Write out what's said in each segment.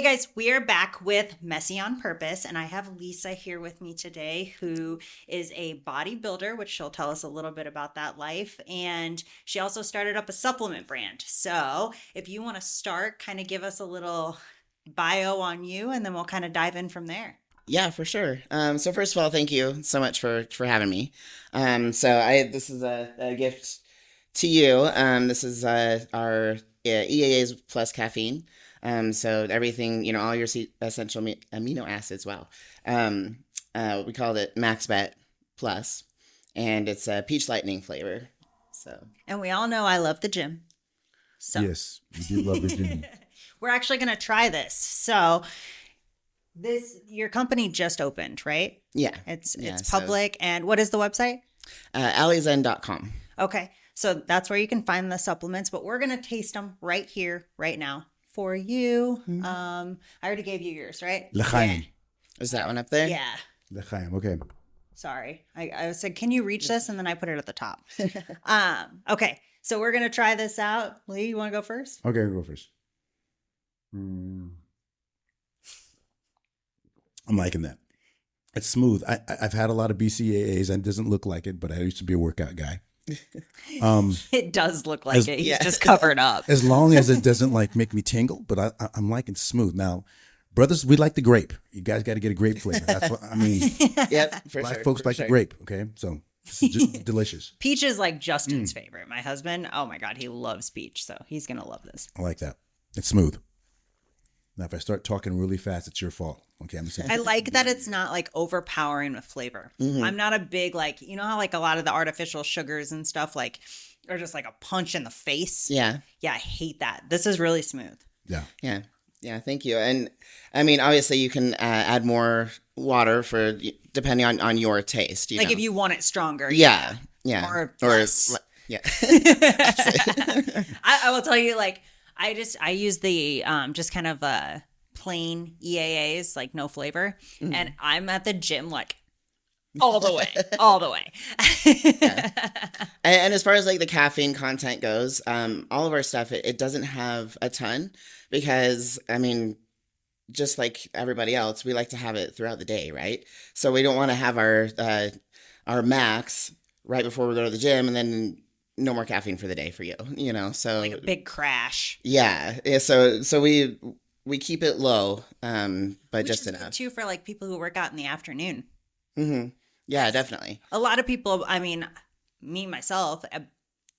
guys, we are back with Messy on Purpose, and I have Lisa here with me today, who is a bodybuilder, which she'll tell us a little bit about that life, and she also started up a supplement brand. So if you want to start, kind of give us a little bio on you, and then we'll kind of dive in from there. Yeah, for sure. So first of all, thank you so much for having me. This is a gift to you. This is our EAAs plus caffeine. So everything, all your essential amino acids. Wow. We called it MaxBet Plus, and it's a peach lightning flavor. So. And we all know I love the gym. So. Yes, we do love the gym. We're actually going to try this. So. Your company just opened, right? Yeah. It's public. And what is the website? AliZen.com. Okay. So that's where you can find the supplements, but we're going to taste them right here, right now for you. Mm-hmm. I already gave you yours, right? L'chaim. Yeah. Is that one up there? Yeah. L'chaim. Okay. Sorry. I said, can you reach this? And then I put it at the top. Okay. So we're going to try this out. Lee, you want to go first? Okay, I'll go first. I'm liking that. It's smooth. I've had a lot of BCAAs and it doesn't look like it, but I used to be a workout guy. It does look like it. He's just covered up. As long as it doesn't make me tingle, but I'm liking smooth. Now, brothers, we like the grape. You guys got to get a grape flavor. That's what I mean. Yep, Black folks like the grape. Okay, so this is just delicious. Peach is like Justin's favorite. My husband, oh my God, he loves peach, so he's gonna love this. I like that. It's smooth. Now, if I start talking really fast, it's your fault. Okay, I'm saying. I like that it's not like overpowering with flavor. Mm-hmm. I'm not a big how like a lot of the artificial sugars and stuff are just like a punch in the face. Yeah. Yeah, I hate that. This is really smooth. Yeah. Yeah. Yeah, thank you. And I mean, obviously you can add more water depending on your taste. Like if you want it stronger. Yeah. Yeah. Or yeah. I will tell you, I use the just kind of plain EAAs, like no flavor, and I'm at the gym all the way. Yeah. And as far as the caffeine content goes, all of our stuff it doesn't have a ton because I mean, just like everybody else, we like to have it throughout the day, right? So we don't want to have our max right before we go to the gym and then no more caffeine for the day for you, so like a big crash. Yeah. So we keep it low, but which just is enough. Good too for people who work out in the afternoon. Mm-hmm. Yeah, definitely. A lot of people, I mean, me myself at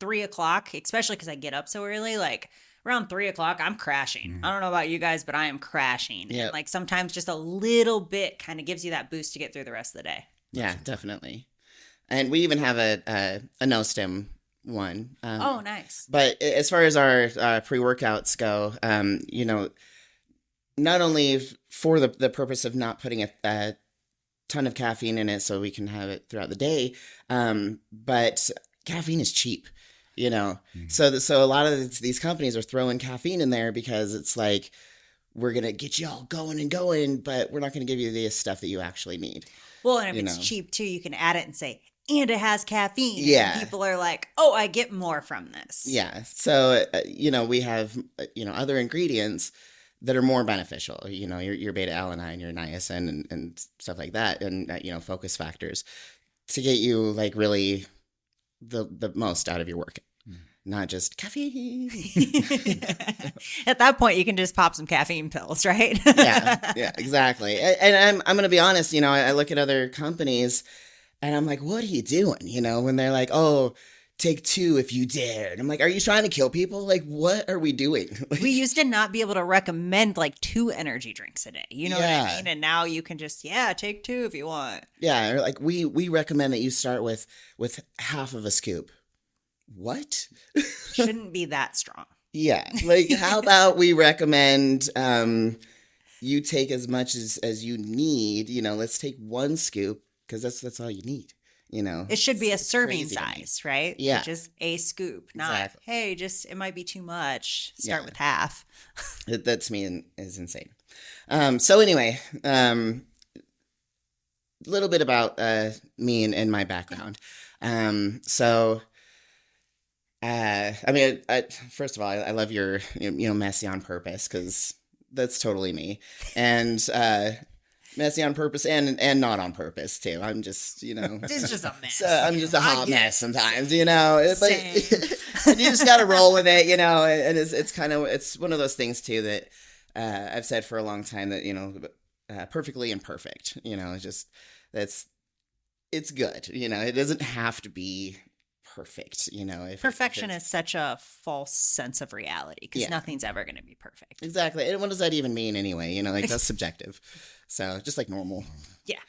3:00, especially because I get up so early, around 3:00, I'm crashing. Mm-hmm. I don't know about you guys, but I am crashing. Yep. And sometimes just a little bit kind of gives you that boost to get through the rest of the day. Yeah, definitely. And we even have a no stim one. Oh, nice. But as far as our pre-workouts go, not only for the purpose of not putting a ton of caffeine in it so we can have it throughout the day, but caffeine is cheap, So a lot of these companies are throwing caffeine in there because it's we're going to get you all going, but we're not going to give you the stuff that you actually need. Well, and if it's cheap too, you can add it and say, and it has caffeine. Yeah. And people are like, oh, I get more from this. Yeah. So, we have, other ingredients that are more beneficial, your beta-alanine, your niacin and stuff like that. And, focus factors to get you really the most out of your workout, not just caffeine. At that point, you can just pop some caffeine pills, right? Yeah, exactly. And I'm going to be honest, I look at other companies and I'm like, what are you doing? When they're like, oh, take 2 if you dare. And I'm like, are you trying to kill people? What are we doing? We used to not be able to recommend 2 energy drinks a day. You know what I mean? And now you can just, take 2 if you want. Yeah. Or we recommend that you start with half of a scoop. What? Shouldn't be that strong. Yeah. How about we recommend you take as much as you need, let's take 1 scoop. Because that's all you need, It should be a serving size, right? Yeah. Just a scoop, not, exactly. Hey, it might be too much. Start with half. That to me is insane. So anyway, a little bit about me and my background. First of all, I love your, Messy on Purpose because that's totally me. And messy on purpose and not on purpose too. I'm just, It's just a mess. so I'm just a hot mess sometimes, But Same. and you just got to roll with it, And it's one of those things too that I've said for a long time that perfectly imperfect. It's good. It doesn't have to be perfect. Perfection is such a false sense of reality because nothing's ever going to be perfect. Exactly. And what does that even mean anyway? That's subjective. So just like normal. Yeah.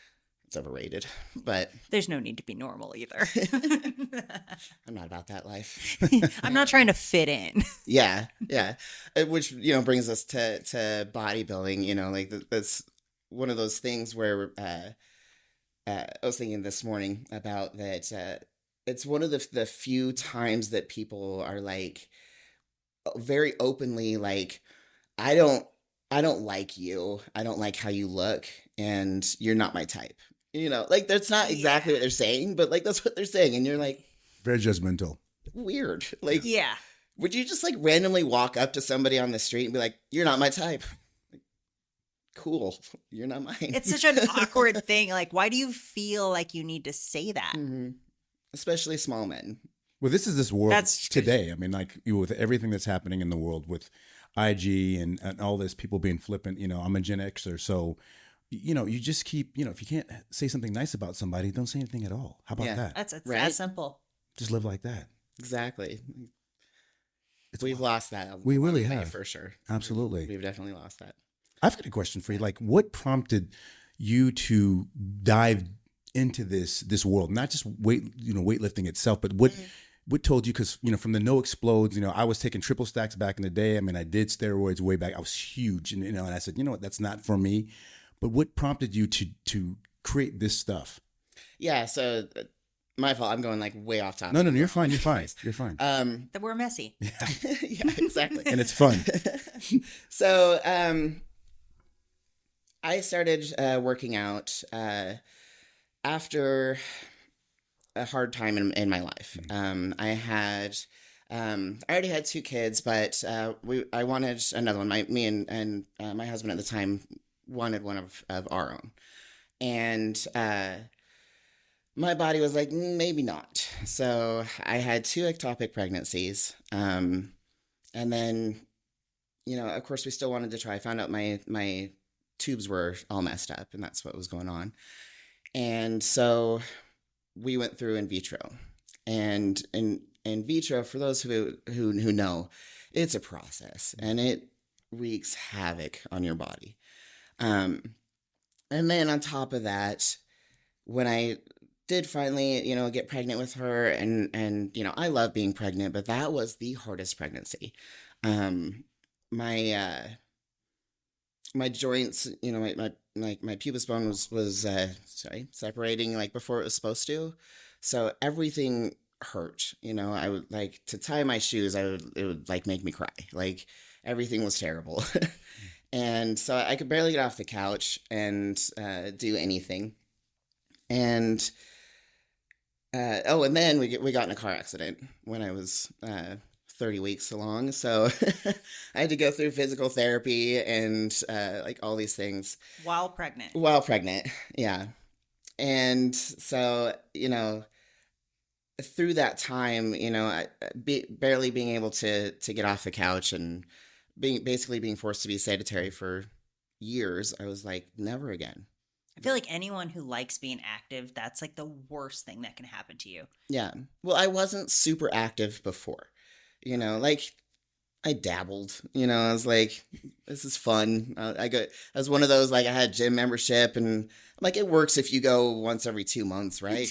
It's overrated. But there's no need to be normal either. I'm not about that life. I'm not trying to fit in. Yeah. Which, brings us to bodybuilding, that's one of those things where I was thinking this morning about that it's one of the few times that people are like very openly like, I don't like you. I don't like how you look, and you're not my type. That's not exactly what they're saying, but like that's what they're saying, and you're like very judgmental. Weird. Like, yeah. Would you just like randomly walk up to somebody on the street and be like, "You're not my type"? Like, cool, you're not mine. It's such an awkward thing. Like, why do you feel like you need to say that? Mm-hmm. Especially small men. Well, this is this world That's today. I mean, like with everything that's happening in the world with IG and all this, people being flippant. I'm a Gen Xer, so you just keep. If you can't say something nice about somebody, don't say anything at all. How about that? It's right? that simple. Just live like that. Exactly. We've wild. lost that. We really have, for sure. Absolutely. We've definitely lost that. I've got a question for you. Like, what prompted you to dive into this world? Not just weightlifting itself, but what told you? Because from the No Explodes, I was taking triple stacks back in the day. I mean, I did steroids way back. I was huge, and and I said, what, that's not for me. But what prompted you to create this stuff? Yeah. So. My fault. I'm going like way off topic. No, you're fine. You're fine. You're fine. That we're messy. Yeah, exactly. And it's fun. So, I started working out after a hard time in my life. I already had 2 kids, but I wanted another one. Me and my husband at the time wanted one of our own, and my body was like, maybe not. So I had 2 ectopic pregnancies. And then, of course, we still wanted to try. I found out my tubes were all messed up, and that's what was going on. And so we went through in vitro. And in vitro, for those who know, it's a process, and it wreaks havoc on your body. And then on top of that, when I did finally, get pregnant with her, and I love being pregnant, but that was the hardest pregnancy. My joints, my pubis bone was separating like before it was supposed to, so everything hurt. I would like to tie my shoes. It would like make me cry. Like everything was terrible, and so I could barely get off the couch and do anything, and. And then we got in a car accident when I was 30 weeks along. So I had to go through physical therapy and like all these things. While pregnant. Yeah. And so, through that time, barely being able to get off the couch and basically being forced to be sedentary for years, I was like, never again. I feel like anyone who likes being active, that's like the worst thing that can happen to you. Yeah. Well, I wasn't super active before, like I dabbled, I was like, this is fun. I was one of those, like I had gym membership, and I'm like, it works if you go once every 2 months, right?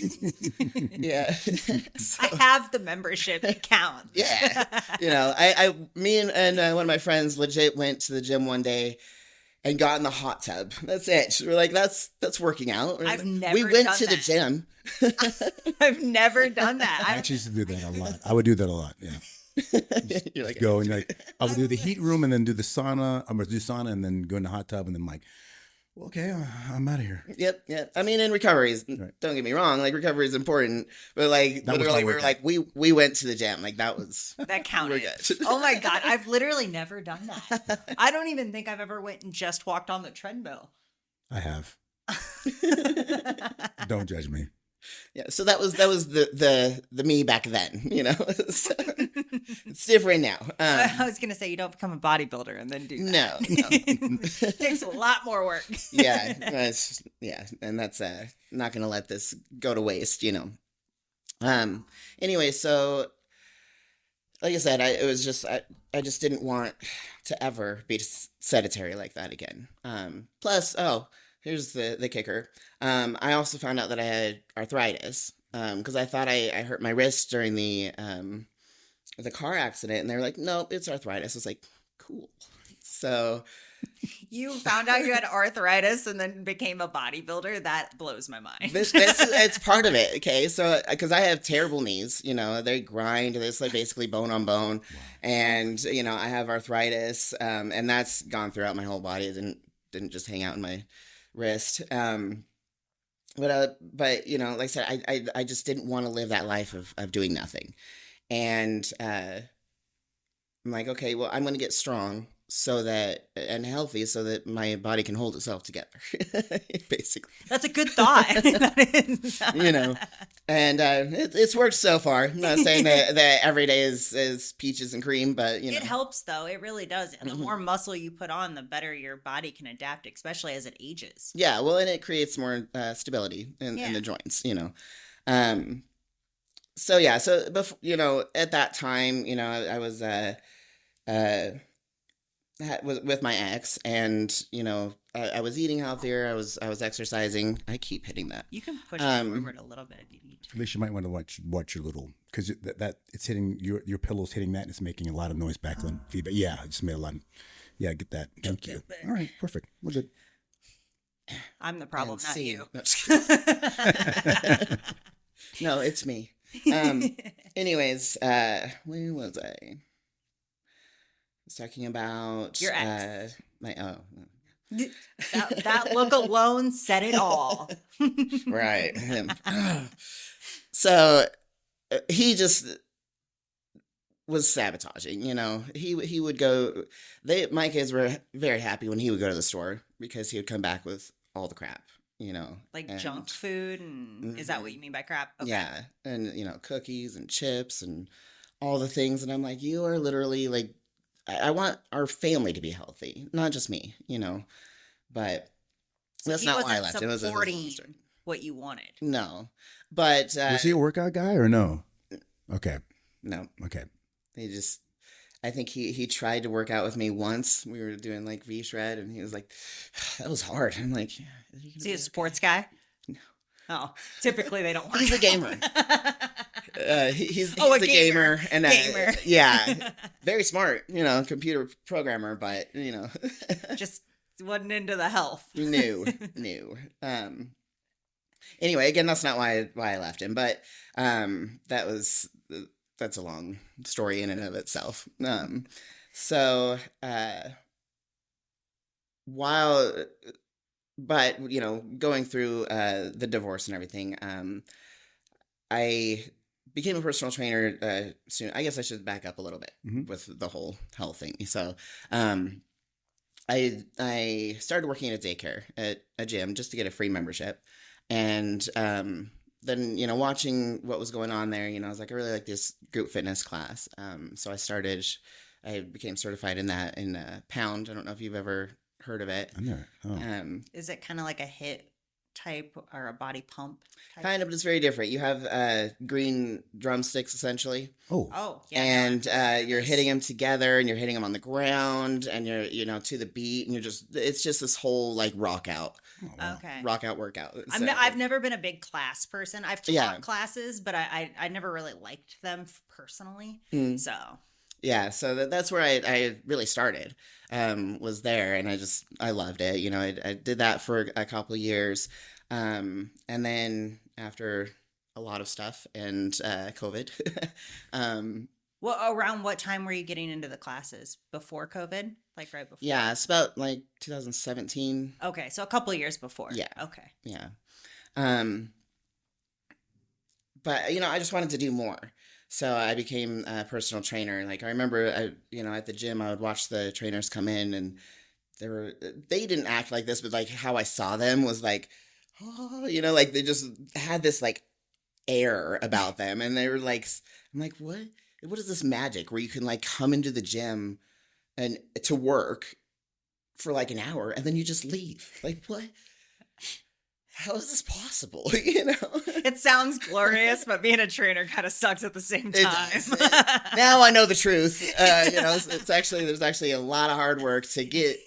Yeah. So, I have the membership account. Yeah. Me and one of my friends legit went to the gym one day and got in the hot tub. That's it. We're like, that's working out. I've never We went done to the that. gym. I've never done that. I actually used to do that a lot. I would do that a lot. Yeah. You're like, Go and like I would do the heat room and then do the sauna. I'm gonna do sauna and then go in the hot tub and then like Okay, I'm out of here. Yep. I mean, in recovery, don't get me wrong, like recovery is important, but like That was literally, my we were workout. like we went to the gym, like that was That counted. we're good. Oh my God. I've literally never done that. I don't even think I've ever went and just walked on the treadmill. I have. Don't judge me. Yeah, so that was the me back then, you know. So, it's different now. I was going to say, you don't become a bodybuilder and then do that. No. Takes a lot more work. Yeah, and that's not gonna let this go to waste, you know. Anyway, so like I said, I just didn't want to ever be sedentary like that again. Plus, here's the kicker. I also found out that I had arthritis because I thought I hurt my wrist during the car accident, and they were like, "Nope, it's arthritis." I was like, "Cool." So You found out you had arthritis and then became a bodybuilder? That blows my mind. it's part of it, okay? So because I have terrible knees, you know, they grind. It's like basically bone on bone, and you know, I have arthritis, and that's gone throughout my whole body. It didn't just hang out in my wrist. But you know, like I said, I just didn't want to live that life of doing nothing, and I'm like, okay, well, I'm going to get strong and healthy so that my body can hold itself together, basically. That's a good thought. That is. You know, and it's worked so far. I'm not saying that every day is peaches and cream, but you know, It helps though. It really does. And the more muscle you put on, the better your body can adapt, especially as it ages. yeah. Well, and it creates more stability in the joints. You know, so yeah. So before, you know, at that time, you know, I was was with my ex, and you know, I was eating healthier. I was exercising. I keep hitting that. You can push it forward a little bit if you need to. Felicia, you might want to watch your little, because that it's hitting your pillow's hitting that, and it's making a lot of noise back then. Feedback. Yeah, I just made a lot. Get that. Thank you. All right, perfect. We're good. I'm the problem, not you. No, no, it's me. Anyways, where was I? I was talking about Your ex. That That look alone said it all. right. So he just was sabotaging, you know. He would go. My kids were very happy when he would go to the store because he would come back with all the crap, you know, Like junk food, and is that what you mean by crap? Okay. Yeah, and you know, cookies and chips and all the things, and I'm like, you are literally like, I want our family to be healthy, not just me, you know. But that's not why I left. It was supporting what you wanted. No, but was he a workout guy or no? Okay. No. Okay. I think he tried to work out with me once. We were doing like V shred, and he was like, "That was hard." I'm like, "Yeah." Is he a sports guy? No. Oh, typically they don't work. He's a gamer. He's a gamer, and gamer. Yeah, very smart. You know, computer programmer, but you know, just wasn't into the health. New. Anyway, again, that's not why I left him, but that's a long story in and of itself. But you know, going through the divorce and everything, I became a personal trainer soon. I guess I should back up a little bit with the whole health thing. So, I started working at a daycare at a gym just to get a free membership, and then you know, watching what was going on there, you know, I was like, I really like this group fitness class. So I became certified in that in Pound. I don't know if you've ever heard of it. I'm there. Oh. Is it kind of like a HIIT type or a body pump type? Kind of, but it's very different. You have green drumsticks essentially. Oh, yeah. And you're hitting them together, and you're hitting them on the ground, and you're, you know, to the beat, and it's just this whole like rock out. Oh, wow. Okay. Rock out workout. I've never been a big class person. I've taught classes, but I never really liked them personally. So yeah, so that's where I really started, was there, and I loved it. You know, I did that for a couple of years, and then after a lot of stuff and COVID, well, around what time were you getting into the classes? Before COVID? Like right before? Yeah, it's about like 2017. Okay, so a couple of years before. Yeah. Okay. Yeah. Um, but I just wanted to do more. So I became a personal trainer. Like I remember, at the gym, I would watch the trainers come in, and they didn't act like this, but like how I saw them was like, oh, like they just had this like air about them, and they were like, I'm like, what is this magic where you can like come into the gym and to work for like an hour and then you just leave? Like, what? How is this possible? It sounds glorious, but being a trainer kind of sucks at the same time. Now I know the truth. There's actually a lot of hard work to get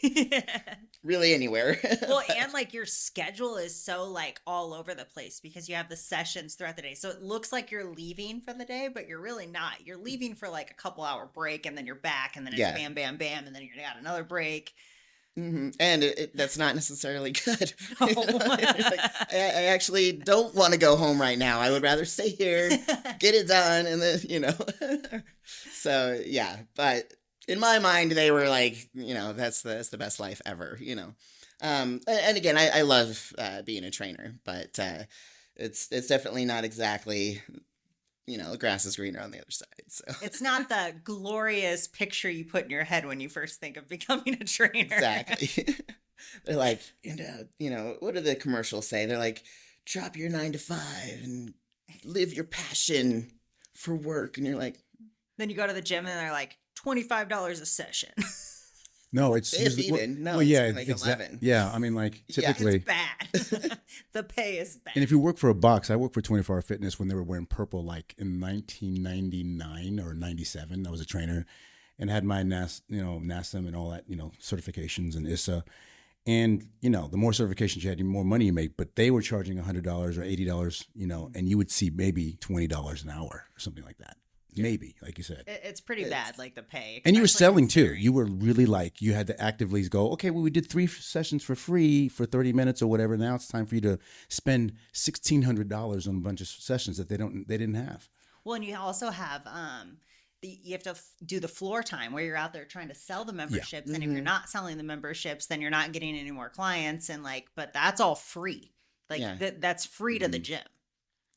really anywhere. Well, and like your schedule is so like all over the place because you have the sessions throughout the day. So it looks like you're leaving for the day, but you're really not. You're leaving for like a couple hour break, and then you're back, and then it's bam, bam, bam, and then you got another break. Mm-hmm. And that's not necessarily good. I actually don't want to go home right now. I would rather stay here, get it done, and then So yeah, but in my mind, they were like, that's the best life ever. And again, I love being a trainer, but it's definitely not exactly. The grass is greener on the other side. So it's not the glorious picture you put in your head when you first think of becoming a trainer. Exactly. They're like, what do the commercials say? They're like, drop your 9 to 5 and live your passion for work. And you're like, then you go to the gym and they're like $25 a session. No, it's even. No, well, yeah, it's like 11. Yeah, I mean, like typically, it's bad. The pay is bad. And if you work for a box, I worked for 24 Hour Fitness when they were wearing purple, like in 1999 or 97. I was a trainer, and had my NASM and all that, certifications and ISSA. And the more certifications you had, the more money you make. But they were charging $100 or $80, and you would see maybe $20 an hour or something like that. Maybe, like you said. It's pretty bad, like the pay. And you were selling too. You were really like, you had to actively go, okay, well, we did 3 sessions for free for 30 minutes or whatever. Now it's time for you to spend $1,600 on a bunch of sessions that they didn't have. Well, and you also have, you have to do the floor time where you're out there trying to sell the memberships. Yeah. And if you're not selling the memberships, then you're not getting any more clients. And but that's all free. Like that's free to the gym.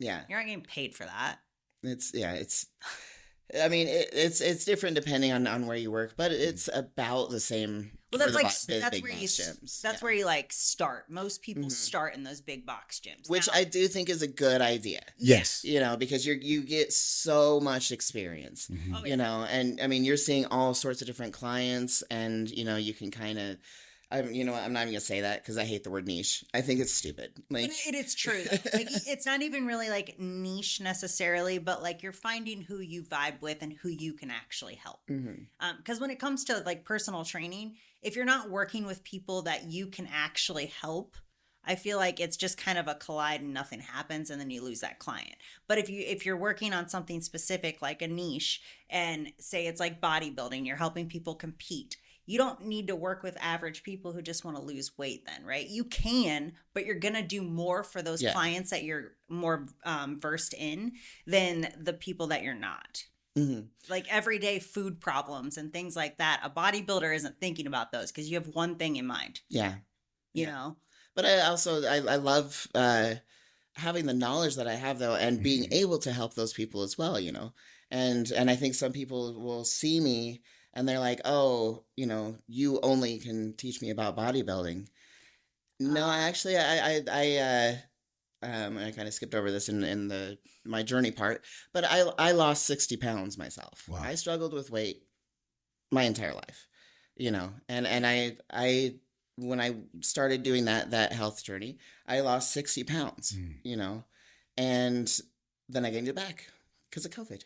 Yeah. You're not getting paid for that. I mean, it's different depending on where you work, but it's about the same. Well, that's where you like start. Most people start in those big box gyms, which I do think is a good idea. Yes, because you get so much experience, and I mean, you're seeing all sorts of different clients, and you can kind of. I'm not even gonna say that because I hate the word niche. I think it's stupid. Like it is true. Like it's not even really like niche necessarily, but like you're finding who you vibe with and who you can actually help. Because when it comes to like personal training, if you're not working with people that you can actually help, I feel like it's just kind of a collide and nothing happens, and then you lose that client. But if you're working on something specific like a niche, and say it's like bodybuilding, you're helping people compete. You don't need to work with average people who just want to lose weight then, right? You can, but you're going to do more for those clients that you're more versed in than the people that you're not. Mm-hmm. Like everyday food problems and things like that. A bodybuilder isn't thinking about those because you have one thing in mind. Yeah. You know? But I love having the knowledge that I have, though, and being able to help those people as well, And I think some people will see me and they're like, oh, you only can teach me about bodybuilding. No, actually, I kind of skipped over this in my journey part, but I lost 60 pounds myself. Wow. I struggled with weight my entire life, and I when I started doing that health journey, I lost 60 pounds, and then I gained it back. Because of COVID,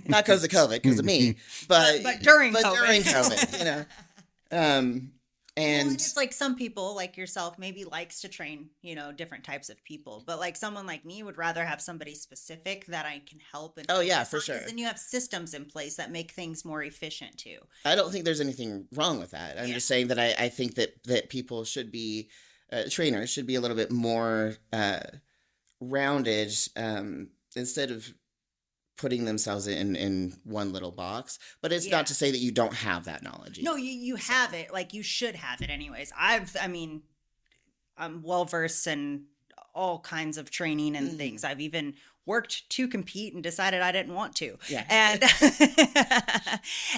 not because of COVID, because of me, but during COVID, and it's like some people like yourself maybe likes to train, different types of people, but like someone like me would rather have somebody specific that I can help. And for sure. Then you have systems in place that make things more efficient too. I don't think there's anything wrong with that. I'm just saying that I think that people should be trainers should be a little bit more rounded instead of putting themselves in one little box. But it's Yeah. not to say that you don't have that knowledge. No, you have it. Like, you should have it anyways. I mean, I'm well versed in all kinds of training and things. I've even worked to compete and decided I didn't want to. Yeah.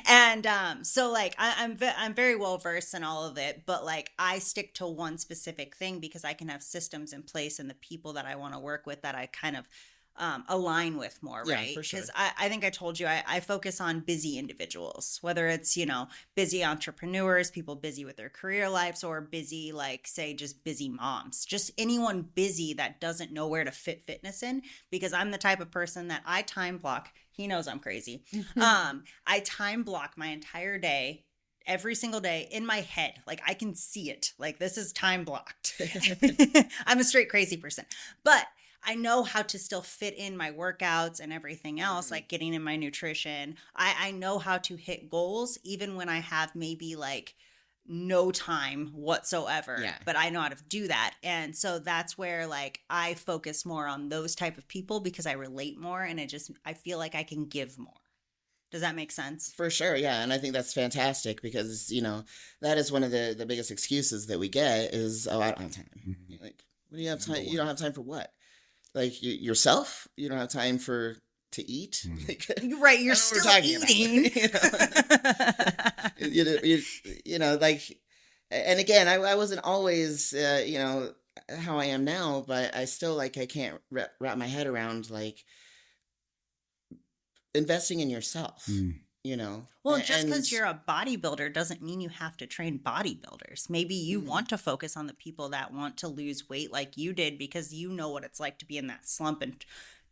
And so like I'm very well versed in all of it, but like I stick to one specific thing because I can have systems in place and the people that I want to work with that I kind of align with more, Yeah, right? for sure. Because I think I told you I focus on busy individuals, whether it's, you know, busy entrepreneurs, people busy with their career lives, or busy, like, say, just busy moms, just anyone busy that doesn't know where to fit fitness in. Because I'm the type of person that I time block. He knows I'm crazy. I time block my entire day, every single day, in my head. Like, I can see it. Like, this is time blocked. I'm a straight crazy person. But I know how to still fit in my workouts and everything else, like getting in my nutrition. I know how to hit goals even when I have maybe like no time whatsoever. Yeah. But I know how to do that. And so that's where like I focus more on those type of people because I relate more and I feel like I can give more. Does that make sense? For sure, yeah. And I think that's fantastic because, you know, that is one of the biggest excuses that we get is, oh, I don't have time. Like, what do you have time? You don't have time for what? Like yourself? You don't have time to eat? Like, Right, you're that's what still we're talking eating. about, you know? you know, like, and again, I wasn't always, you know, how I am now, but I still, like, I can't wrap my head around, like, investing in yourself, you know? Well, just because you're a bodybuilder doesn't mean you have to train bodybuilders. Maybe you want to focus on the people that want to lose weight like you did because you know what it's like to be in that slump and,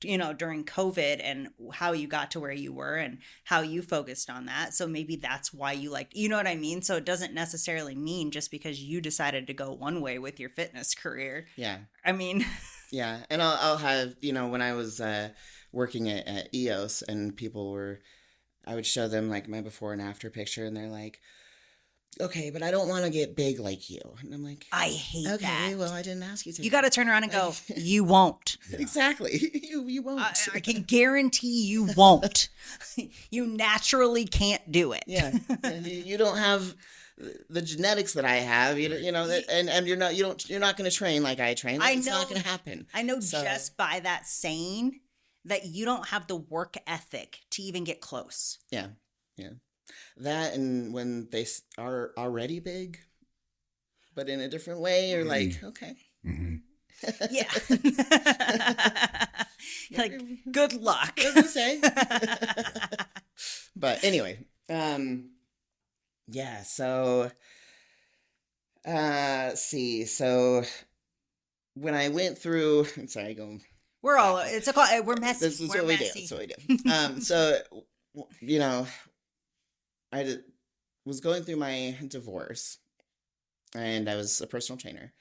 you know, during COVID and how you got to where you were and how you focused on that. So maybe that's why you like, you know what I mean? So it doesn't necessarily mean just because you decided to go one way with your fitness career. Yeah. I mean, Yeah. And I'll have, you know, when I was working at EOS and I would show them like my before and after picture and they're like, okay, but I don't want to get big like you. And I'm like, I hate okay, that. well, I didn't ask you to. You got to turn around and go, you won't. Exactly. You won't. I can guarantee you won't. You naturally can't do it. Yeah. And you don't have the genetics that I have, you know, and you're not going to train like I train. It's not going to happen. I know just by that saying that you don't have the work ethic to even get close. Yeah. Yeah. That, and when they are already big, but in a different way, you're like, okay. Yeah. Like, good luck. What did you say? But anyway, yeah, so, let's see. So when I went through, I'm sorry, We're messy. this is We're what we messy. do. That's what we do. So, you know, was going through my divorce and I was a personal trainer.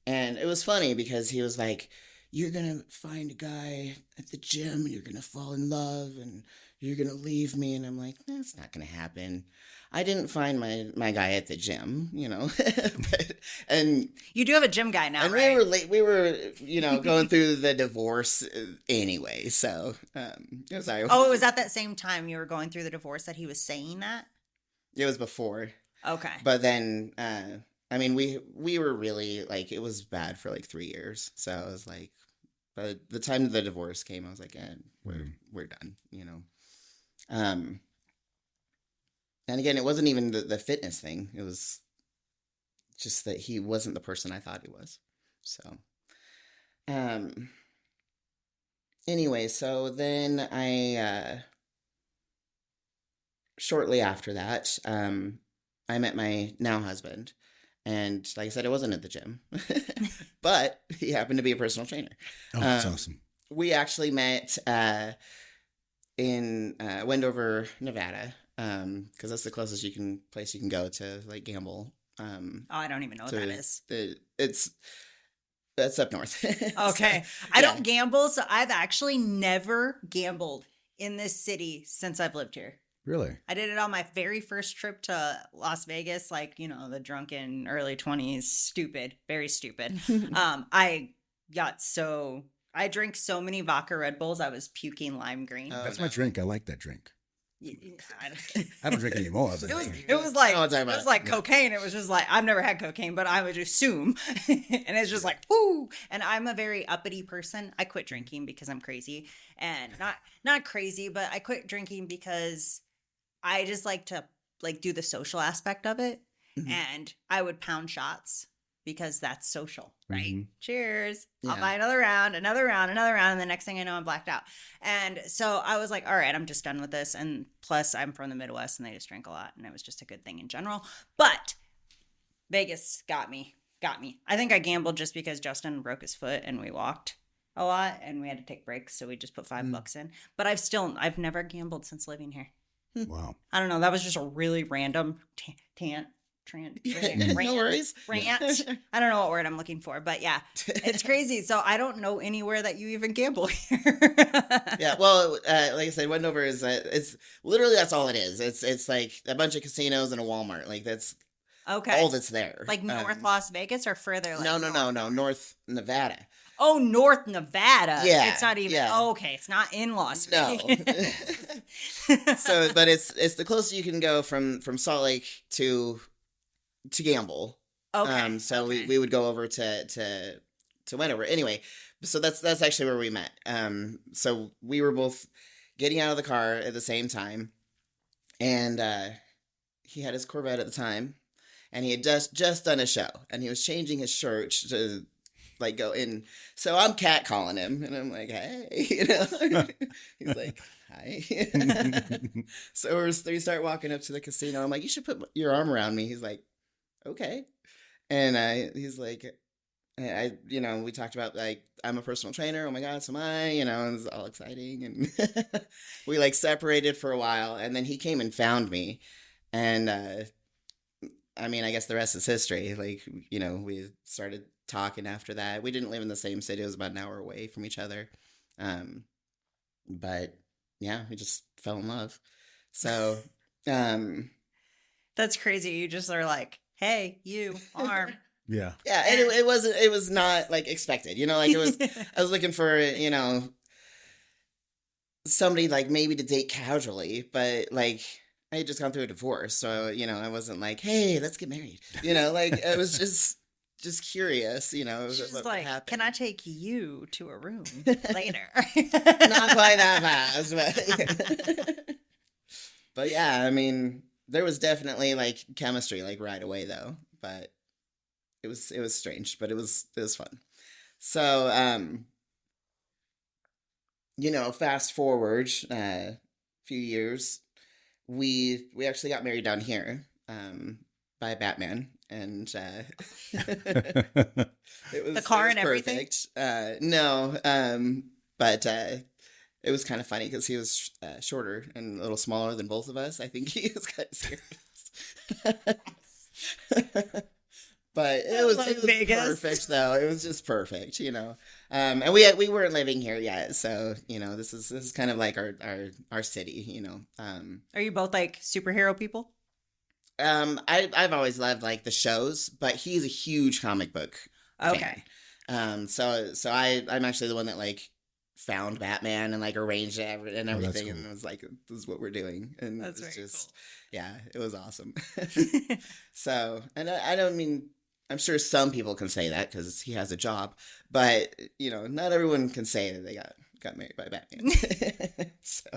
And it was funny because he was like, you're going to find a guy at the gym and you're going to fall in love and you're going to leave me. And I'm like, that's not going to happen. I didn't find my guy at the gym, you know. And you do have a gym guy now, and right? we were, you know, going through the divorce anyway. So, sorry. Oh, it was at that same time you were going through the divorce that he was saying that? It was before. Okay. But then, I mean, we were really, like, it was bad for like 3 years. So I was like, by the time the divorce came, I was like, we're done, you know. And again, it wasn't even the fitness thing. It was just that he wasn't the person I thought he was. So, anyway, so then shortly after that, I met my now husband. And like I said, it wasn't at the gym, but he happened to be a personal trainer. Oh, that's awesome. We actually met in Wendover, Nevada, because that's the closest place you can go to like gamble. I don't even know what that is. That's up north. Okay. So, I don't gamble, so I've actually never gambled in this city since I've lived here. Really? I did it on my very first trip to Las Vegas, like, you know, the drunken early 20s, stupid, very stupid. I got so I drank so many vodka Red Bulls, I was puking lime green. Oh, That's no. my drink. I like that drink. I I don't drink anymore. But It was like I know what I'm talking it was about. like cocaine. It was just like I've never had cocaine, but I would assume, and it's just like whoo. And I'm a very uppity person. I quit drinking because I'm crazy, and not crazy, but I quit drinking because I just like to like do the social aspect of it, Mhm. and I would pound shots because that's social, right? Mhm. Cheers. I'll Yeah. buy another round, another round, another round, and the next thing I know, I'm blacked out. And so I was like, all right, I'm just done with this. And plus, I'm from the Midwest, and they just drink a lot, and it was just a good thing in general. But Vegas got me. I think I gambled just because Justin broke his foot, and we walked a lot, and we had to take breaks, so we just put $5 in. But I've never gambled since living here. Wow. I don't know. That was just a really random No worries. rant. I don't know what word I'm looking for, but yeah, it's crazy. So I don't know anywhere that you even gamble here. Yeah, well, like I said, Wendover is it's literally that's all it is. It's like a bunch of casinos and a Walmart. Like that's Okay. all that's there. Like North Las Vegas or further? Like No, North Nevada. Oh, North Nevada. Yeah, It's not even. yeah. Okay, it's not in Las No. Vegas. So, but it's the closest you can go from Salt Lake to gamble. Okay. So okay. we would go over to Wendover. Anyway, so that's actually where we met. So we were both getting out of the car at the same time, and he had his Corvette at the time, and he had just done a show, and he was changing his shirt to like go in. So I'm catcalling him, and I'm like, hey, he's like, hi. So we start walking up to the casino. I'm like, you should put your arm around me. He's like, okay. And he's like, we talked about like, I'm a personal trainer. Oh my God, so am I, and it was all exciting. And we like separated for a while, and then he came and found me. And, I guess the rest is history. Like, we started talking after that. We didn't live in the same city. It was about an hour away from each other. But yeah, we just fell in love. So, That's crazy. You just are like, hey, you, arm. Yeah. yeah, and it was not like expected, like it was, I was looking for, somebody like maybe to date casually, but like I had just gone through a divorce. So, I wasn't like, hey, let's get married, like I was just curious, She's what like, happened. can I take you to a room later? Not quite that fast, but but yeah, there was definitely like chemistry like right away though, but it was strange, but it was fun. So fast forward a few years, we actually got married down here by Batman, and it was The car it was and everything? perfect. No, but it was kind of funny because he was shorter and a little smaller than both of us. I think he was kind of serious. But it was Vegas. perfect though. It was just perfect, And we weren't living here yet, so this is kind of like our city, Are you both like superhero people? I've always loved like the shows, but he's a huge comic book Okay. fan. So I'm actually the one that like found Batman and like arranged it and everything, cool. and it was like, this is what we're doing, and That's it's very just yeah, it was awesome. So, and I don't mean, I'm sure some people can say that because he has a job, but not everyone can say that they got married by Batman. So,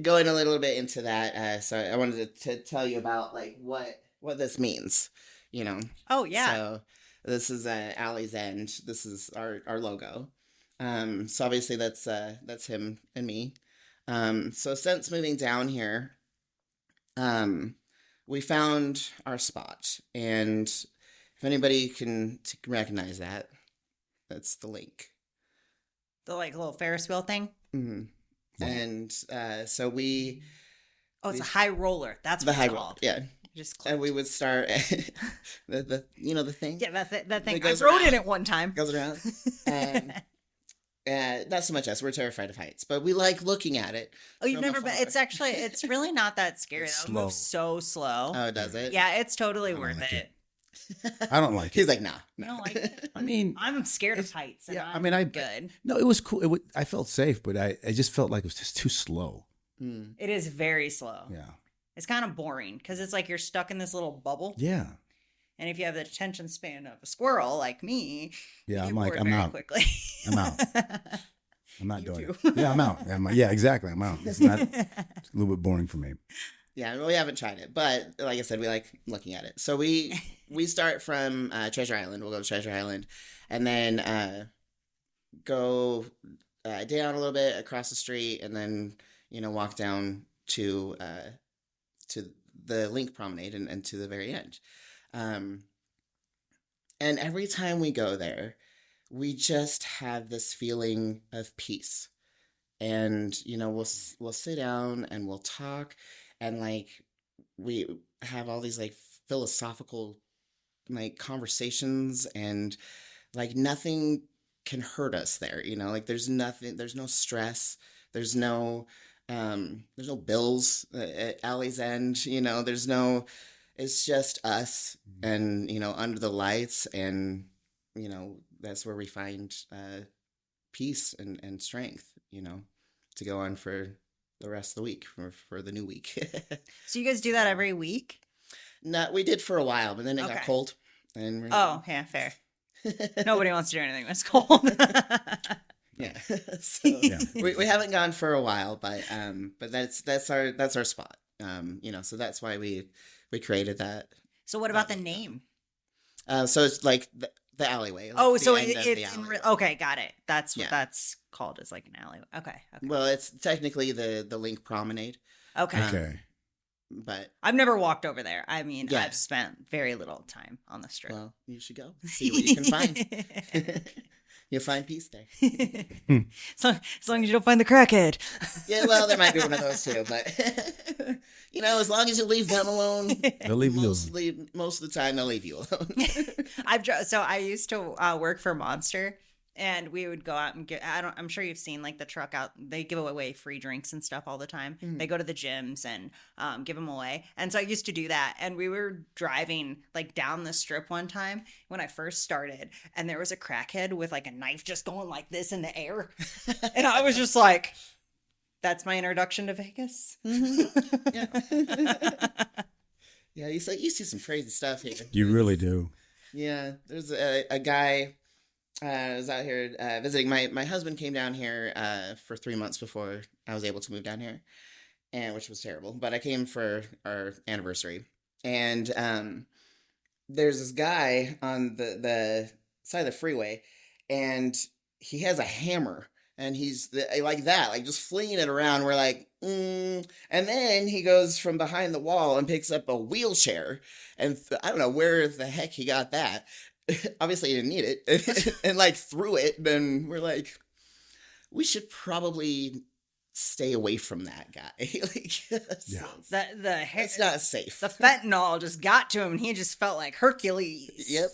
going a little bit into that, so I wanted to tell you about like what this means, Oh yeah. So this is Alley's End. This is our logo. So obviously that's him and me. So since moving down here, we found our spot, and if anybody can recognize that, that's the link. The like little Ferris wheel thing. Mm-hmm. And so we Oh, it's a high roller. That's the what high it's roll, called. yeah. Just And we would start the thing yeah, that thing. That I goes rode around. in it one time. goes around. Not so much us. We're terrified of heights, but we like looking at it. Oh, you've from never been? afar. It's really not that scary. It's That moves so slow. Oh, does it? Yeah, it's totally I don't worth like it. it. I don't like it. He's like, nah. You don't like it? I mean, I'm scared of heights. And yeah, I'm good. No, it was cool. I felt safe, but I just felt like it was just too slow. Mm. It is very slow. Yeah. It's kind of boring because it's like you're stuck in this little bubble. Yeah. And if you have the attention span of a squirrel like me, Yeah, you I'm get like, bored I'm very out. quickly. I'm out. I'm not You doing too. it. Yeah, I'm out. Yeah, exactly. I'm out. It's not. It's a little bit boring for me. Yeah, we haven't tried it, but like I said, we like looking at it. So we start from Treasure Island. We'll go to Treasure Island, and then go down a little bit across the street, and then walk down to the Link Promenade and to the very end. And every time we go there, we just have this feeling of peace, and we'll sit down and we'll talk. And like we have all these like philosophical like conversations, and like nothing can hurt us there. Like there's nothing, there's no stress, there's no bills at Alley's End. There's no. It's just us, and under the lights, and that's where we find peace and strength. To go on for the rest of the week, for the new week. So you guys do that every week? No, we did for a while, but then it Okay. got cold. And Oh, yeah, fair. Nobody wants to do anything when it's cold. yeah. So we haven't gone for a while, but that's our spot. So that's why we created that. So what about the name? So it's like the alleyway. Like Oh, the so end of the it's in alleyway. okay, got it. That's what Yeah. that's called, is like an alleyway. Okay. Well, it's technically the Link Promenade, Okay. Okay. but I've never walked over there. I mean, Yeah. I've spent very little time on the strip. well, you should go see what you can find. You'll find peace there. as long as you don't find the crackhead. Yeah, well, there might be one of those too, but as long as you leave them alone, They'll leave you alone. most of the time they'll leave you alone. So I used to work for Monster, and we would go out and get. I'm sure you've seen like the truck out. They give away free drinks and stuff all the time. Mhm. They go to the gyms and give them away. And so I used to do that. And we were driving like down the strip one time when I first started, and there was a crackhead with like a knife just going like this in the air, and I was just like, "That's my introduction to Vegas." Yeah, you see some crazy stuff here. You really do. Yeah, there's a guy. I was out here visiting. My husband came down here for 3 months before I was able to move down here, and which was terrible. But I came for our anniversary, and there's this guy on the side of the freeway, and he has a hammer, and he's like that, like just flinging it around. We're like, and then he goes from behind the wall and picks up a wheelchair, and I don't know where the heck he got that. Obviously, he didn't need it, and like threw it. Then we're like, we should probably stay away from that guy. Like, Yeah. it's not safe. The fentanyl just got to him, and he just felt like Hercules. Yep.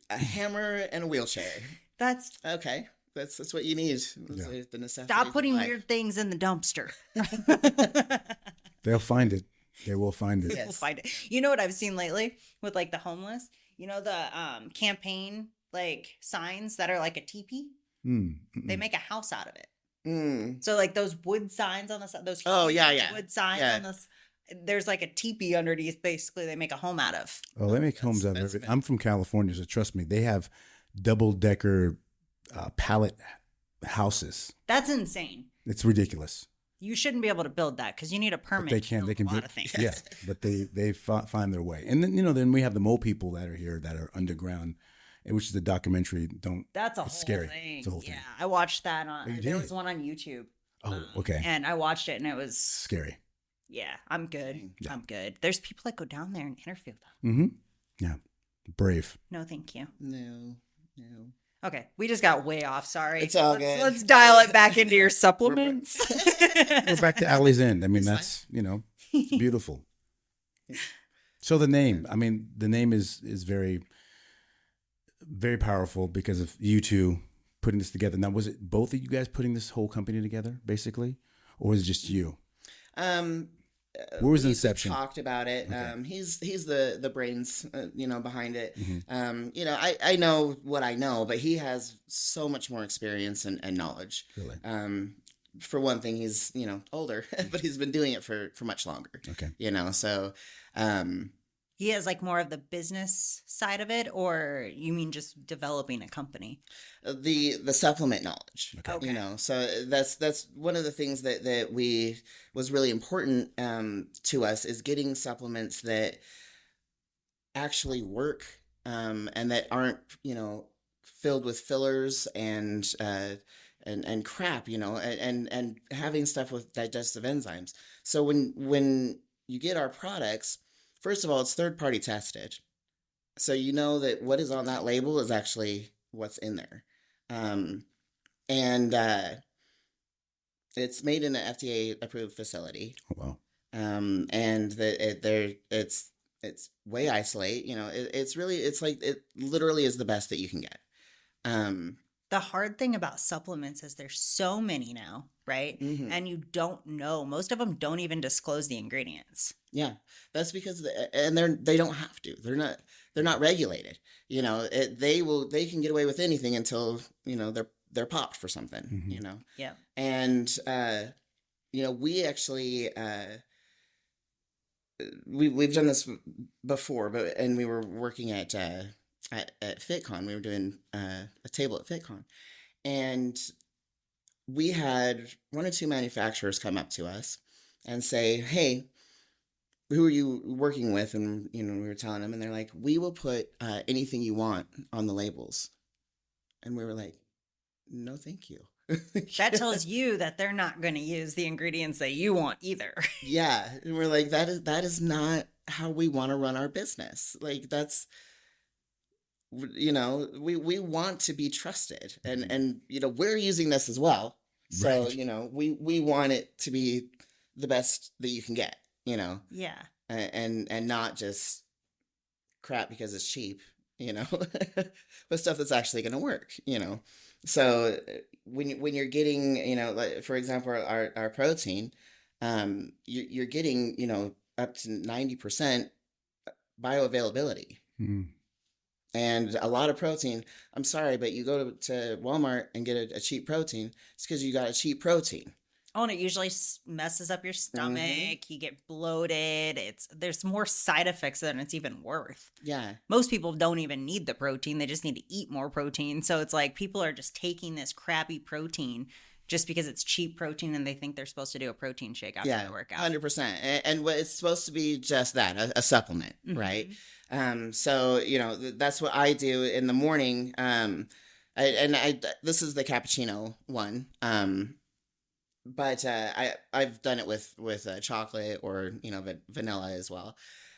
A hammer and a wheelchair. That's Okay, that's what you need. Yeah. The necessities stop of putting life. weird things in the dumpster. They'll find it. They will find it. Yeah. We'll find it. You know what I've seen lately with like the homeless? The campaign like signs that are like a teepee. They make a house out of it. Mm. So like those wood signs on the side, those Oh, yeah, huge yeah. wood signs Yeah. on this. There's like a teepee underneath. Basically, they make a home out of. Oh, they make homes out of that's everything. bad. I'm from California, so trust me, they have double-decker pallet houses. That's insane. It's ridiculous. You shouldn't be able to build that because you need a But permit. they to can. build They can a lot do. of things. Yeah, but they find their way. And then we have the mole people that are here that are underground, which is the documentary. That's a whole It's scary. thing. It's a whole thing. Yeah, I watched that Oh, you there did? was one on YouTube. Oh, okay. And I watched it, and it was Scary. yeah. I'm good. Yeah. I'm good. There's people that go down there and interview them. Mm-hmm. Yeah. Brave. No, thank you. No. Okay, we just got way off. Sorry. It's all let's, good. Let's dial it back into your supplements. We're back to Alley's End. I mean, It's that's it's beautiful. So the name, the name is very, very powerful because of you two putting this together. Now, was it both of you guys putting this whole company together, basically, or was it just you? Where was we Inception? talked about it. Okay. He's the brains, behind it. Mm-hmm. I know what I know, but he has so much more experience and knowledge. Really? For one thing, he's older, but he's been doing it for much longer. Okay. So um, He has like more of the business side of it, or you mean just developing a company? the supplement knowledge. Okay. So that's one of the things that we was really important to us, is getting supplements that actually work, and that aren't filled with fillers and crap, and having stuff with digestive enzymes. So when you get our products, first of all, it's third party tested, so you know that what is on that label is actually what's in there. And it's made in an FDA approved facility. Oh, wow. And it's way isolate. It's like, it literally is the best that you can get. The hard thing about supplements is there's so many now, right? Mhm. And you don't know. Most of them don't even disclose the ingredients. Yeah, that's because they don't have to. They're not regulated. They can get away with anything until they're popped for something. Mhm. Yeah. And we actually we've done this before, and we were working at FitCon. We were doing a table at FitCon, and we had one or two manufacturers come up to us and say, "Hey, who are you working with?" And we were telling them, and they're like, "We will put anything you want on the labels." And we were like, "No, thank you." That tells you that they're not going to use the ingredients that you want either. Yeah, and we're like, that is not how we want to run our business. Like, that's we want to be trusted, and we're using this as well. So Right. we want it to be the best that you can get. Yeah. And not just crap because it's cheap, but stuff that's actually going to work. So when you're getting, like, for example, our protein, you're getting up to 90% bioavailability. Mm. And a lot of protein, I'm sorry, but you go to Walmart and get a cheap protein, it's because you got a cheap protein. Oh, and it usually messes up your stomach. You get bloated. There's more side effects than it's even worth. Yeah. Most people don't even need the protein. They just need to eat more protein. So it's like people are just taking this crappy protein just because it's cheap protein, and they think they're supposed to do a protein shake after their workout. 100%. And what it's supposed to be, just that, a supplement, right? So that's what I do in the morning. This is the cappuccino one. But I've done it with chocolate or vanilla as well.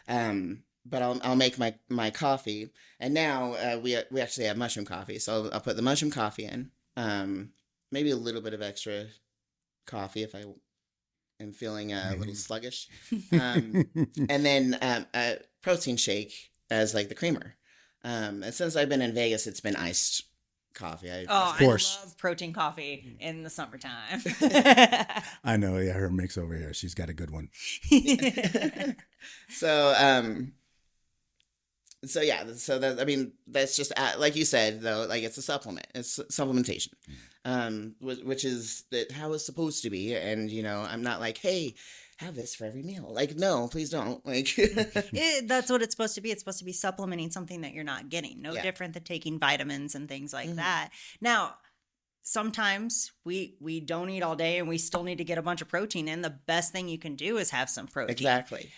But I'll make my coffee, and now we actually have mushroom coffee, so I'll put the mushroom coffee in, maybe a little bit of extra coffee if I am feeling a little sluggish, and then a protein shake as like the creamer. And since I've been in Vegas, it's been iced coffee. Of course. I love protein coffee in the summertime. I know. Yeah, her mix over here. She's got a good one. So yeah, so that's just like you said, though, like, it's a supplement, it's supplementation, which is how it's supposed to be. And I'm not like, hey, have this for every meal. Like, no, please don't. Like, That's what it's supposed to be. It's supposed to be supplementing something that you're not getting. No different than taking vitamins and things like that. Now, sometimes we don't eat all day and we still need to get a bunch of protein in. The best thing you can do is have some protein. Exactly.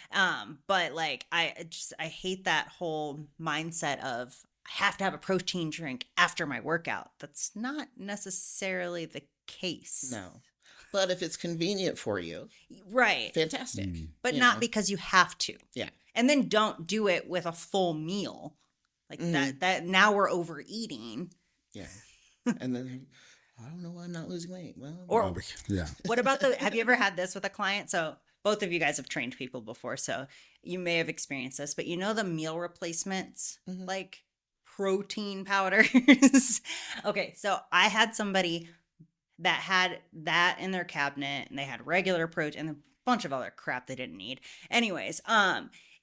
But like, I hate that whole mindset of I have to have a protein drink after my workout. That's not necessarily the case. No. But if it's convenient for you, right, fantastic. But not because you have to. Yeah. And then don't do it with a full meal. Like that now we're overeating. Yeah. And then I don't know why I'm not losing weight. Well, yeah. What about have you ever had this with a client? So both of you guys have trained people before, so you may have experienced this, but the meal replacements, like protein powders. Okay, so I had somebody that had that in their cabinet, and they had regular protein, and bunch of other crap they didn't need. Anyways,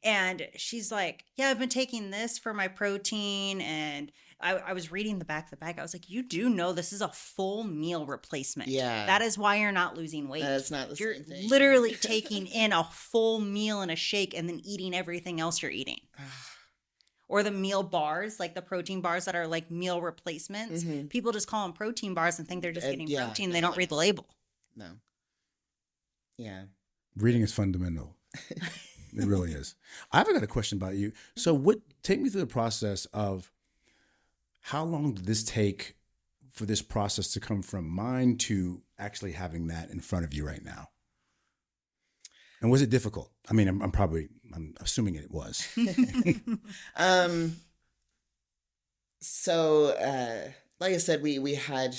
and she's like, yeah, I've been taking this for my protein. And I was reading the back of the bag. I was like, you do know this is a full meal replacement. Yeah. That is why you're not losing weight. That's not the You're same thing. literally taking in a full meal and a shake and then eating everything else you're eating. Or the meal bars, like the protein bars that are like meal replacements. Mm-hmm. People just call them protein bars and think they're just getting yeah. protein. They don't read the label. No. Yeah. Reading is fundamental. It really is. I've got a question about you. So take me through the process of how long did this take for this process to come from mind to actually having that in front of you right now? And was it difficult? I mean, I'm assuming it was. So, like I said, we had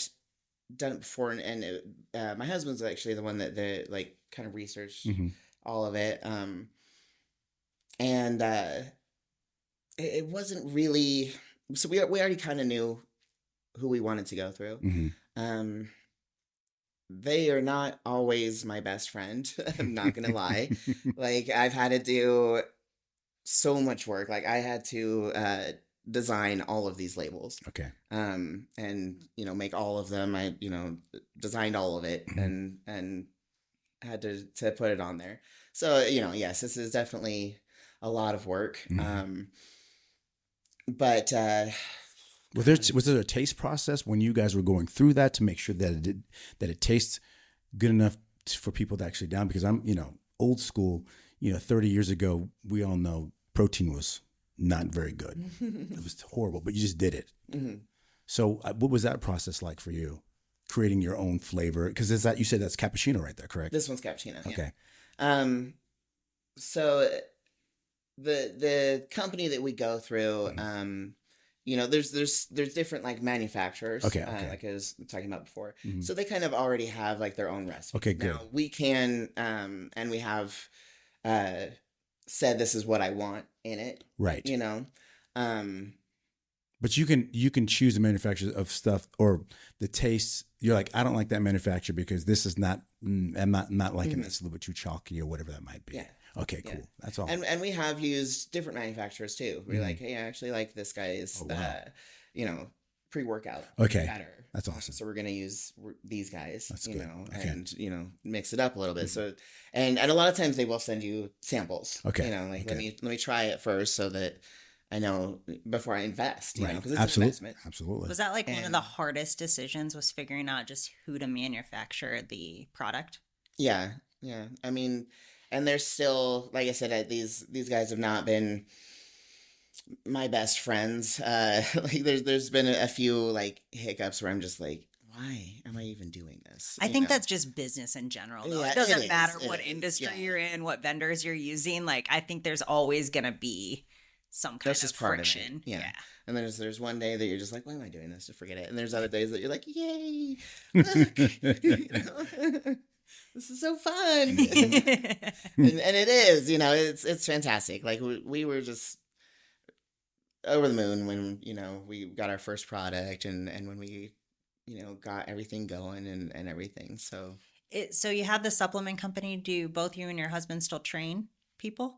done it before, and my husband's actually the one that like kind of researched all of it. And it wasn't really. So we already kind of knew who we wanted to go through. Mm-hmm. They are not always my best friend. I'm not gonna lie. Like, I've had to do so much work. Like, I had to design all of these labels. Okay. And make all of them. I designed all of it and had to put it on there. So yes, this is definitely a lot of work. But was there a taste process when you guys were going through that to make sure that it tastes good enough for people to actually down? Because I'm old school. 30 years ago, we all know protein was not very good. It was horrible, but you just did it. Mm-hmm. So what was that process like for you, creating your own flavor? Because you said that's cappuccino right there, correct? This one's cappuccino. Okay. Yeah. So the company that we go through, there's different like manufacturers. Okay. Like I was talking about before. Mm-hmm. So they kind of already have like their own recipe. Okay, good. Now we can, and we have said this is what I want in it. Right. But you can choose the manufacturer of stuff or the tastes. You're like, I don't like that manufacturer because this is not. I'm not liking this. A little bit too chalky or whatever that might be. Yeah. Okay. Cool. Yeah. That's all. And we have used different manufacturers too. We're like, hey, I actually like this guy's, pre-workout. Okay. Better. That's awesome. So we're gonna use these guys. That's good. Okay. And mix it up a little bit. So and a lot of times they will send you samples. Okay. Let me try it first so that I know before I invest. Right. Because it's Absolutely. an investment. Absolutely. Was that like one of the hardest decisions, was figuring out just who to manufacture the product? Yeah. Yeah. I mean, and there's still, like I said, these guys have not been my best friends. Like there's been a few like hiccups where I'm just like, why am I even doing this? I think that's just business in general, though. Yeah, it doesn't it matter is. what It is. industry Yeah. you're in, what vendors you're using. Like, I think there's always going to be some kind That's of just part friction. of it. Yeah. And there's one day that you're just like, why am I doing this? To forget it. And there's other days that you're like, yay, look, this is so fun. and it is, it's fantastic. Like we were just over the moon when, we got our first product and when we, got everything going and everything. So So you have the supplement company. Do both you and your husband still train people?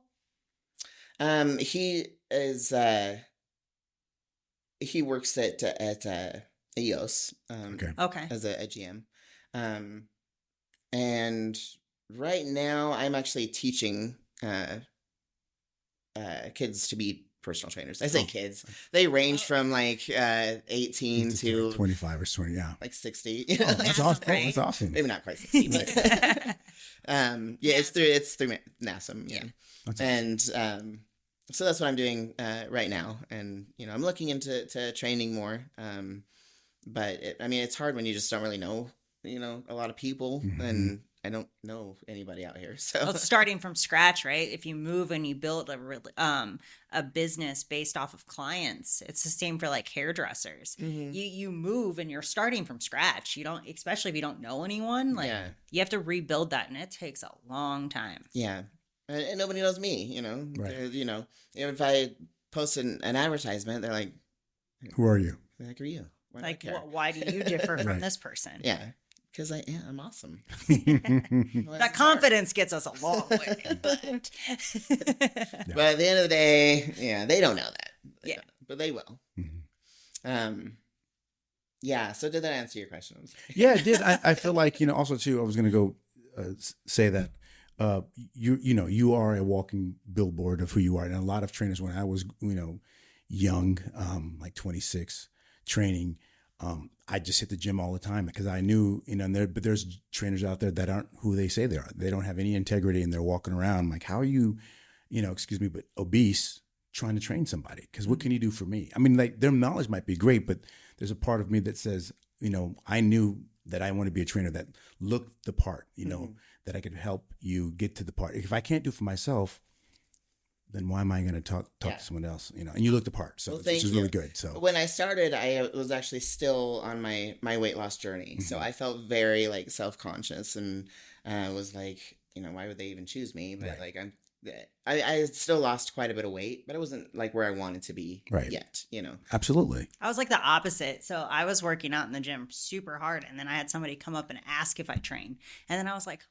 He is, he works at EOS, Okay. as a GM. And right now I'm actually teaching, kids to be personal trainers. I say kids, they range from like, 18 to 25 or 20. Yeah. like 60. That's awesome. great. That's awesome. Maybe not quite 60, but, it's through NASM. Yeah. That's And, so that's what I'm doing, right now. And, I'm looking into training more. But it's hard when you just don't really know, a lot of people, and I don't know anybody out here. So Well, it's starting from scratch, right? If you move and you build a business based off of clients, it's the same for like hairdressers. You move and you're starting from scratch. You don't, especially if you don't know anyone, like you have to rebuild that, and it takes a long time. Yeah. And nobody knows me, Right. If I post an advertisement, they're like, Who are you? who the heck are you? Why do I Like, care? why do you differ from Right. this person? Yeah. Because I am. I'm awesome. That confidence gets us a long way. But But at the end of the day, yeah, they don't know that. They Yeah. don't, but they will. Mhm. Yeah. So did that answer your question? Yeah, it did. I feel like, also too, I was going to go say that you are a walking billboard of who you are. And a lot of trainers, when I was, young, like 26, training, I just hit the gym all the time because I knew, but there's trainers out there that aren't who they say they are. They don't have any integrity and they're walking around like, how are you, excuse me, but obese trying to train somebody? Because what can you do for me? I mean, like their knowledge might be great, but there's a part of me that says, I knew that I want to be a trainer that looked the part, that I could help you get to the part. If I can't do for myself, then why am I going to talk to someone else? And you look the part, so which is really good. So when I started, I was actually still on my weight loss journey, so I felt very like self-conscious and was like, why would they even choose me? But like I still lost quite a bit of weight, but I wasn't like where I wanted to be yet. Absolutely. I was like the opposite. So I was working out in the gym super hard, and then I had somebody come up and ask if I train, and then I was like,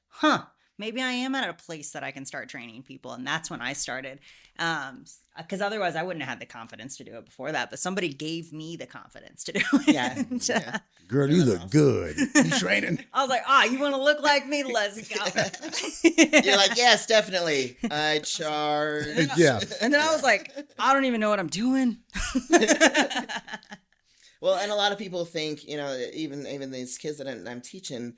maybe I am at a place that I can start training people. And that's when I started. Because otherwise I wouldn't have had the confidence to do it before that. But somebody gave me the confidence to do it. Yeah. Girl, you look good. You training? I was like, you want to look like me? Let's go. You're like, yes, definitely. I charge. Yeah. And then I was like, I don't even know what I'm doing. Well, and a lot of people think, even these kids that I'm teaching,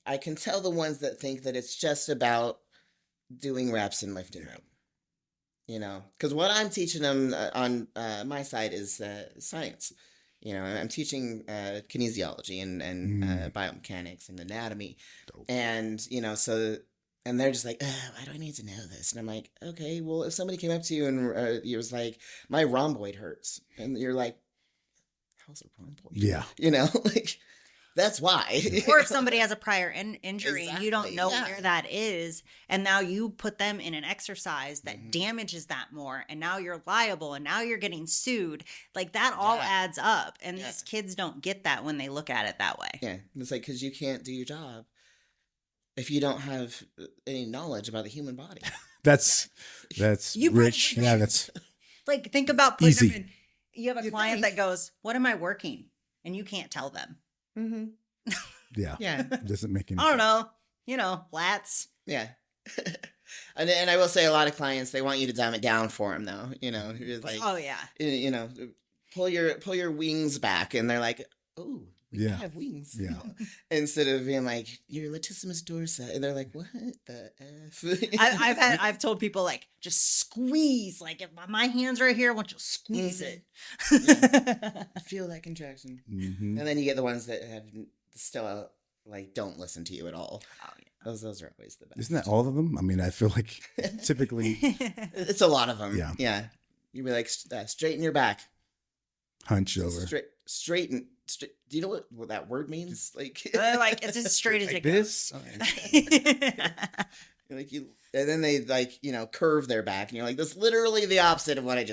I can tell the ones that think that it's just about doing reps and lifting them. Because what I'm teaching them on my side is science. I'm teaching kinesiology and biomechanics and anatomy. Dope. And, and they're just like, why do I need to know this? And I'm like, okay, well, if somebody came up to you and it was like, my rhomboid hurts. And you're like, how's a rhomboid? Yeah. Like, that's why. Or if somebody has a prior injury and you don't Exactly, know where that is, and now you put them in an exercise that damages that more, and now you're liable, and now you're getting sued. Like that all adds up, and these kids don't get that when they look at it that way. Yeah, it's like because you can't do your job if you don't have any knowledge about the human body. That's You rich. probably- Yeah, that's like think about putting Easy. them in. You have a client that goes, "What am I working?" and you can't tell them. Mm-hmm. yeah. Doesn't make any I don't sense. know. Lats. Yeah. And I will say a lot of clients, they want you to dumb it down for them though. You're like, Oh yeah. Pull your wings back, and they're like, oh, we have wings. Yeah. Instead of being like, your latissimus dorsi, and they're like, what the f? I've told people like just squeeze. Like if my hand's right here, I want you to squeeze it. Feel that contraction. Mm-hmm. And then you get the ones that have still like don't listen to you at all. Oh yeah. Those are always the best. Isn't that all of them? I mean, I feel like typically It's a lot of them. Yeah. Yeah. You'd be like, straighten your back. hunched over. Straighten. Do you know what that word means? Like, Like it's as straight as Like it this? goes. like you, and then they like curve their back, and you're like, that's literally the opposite of what I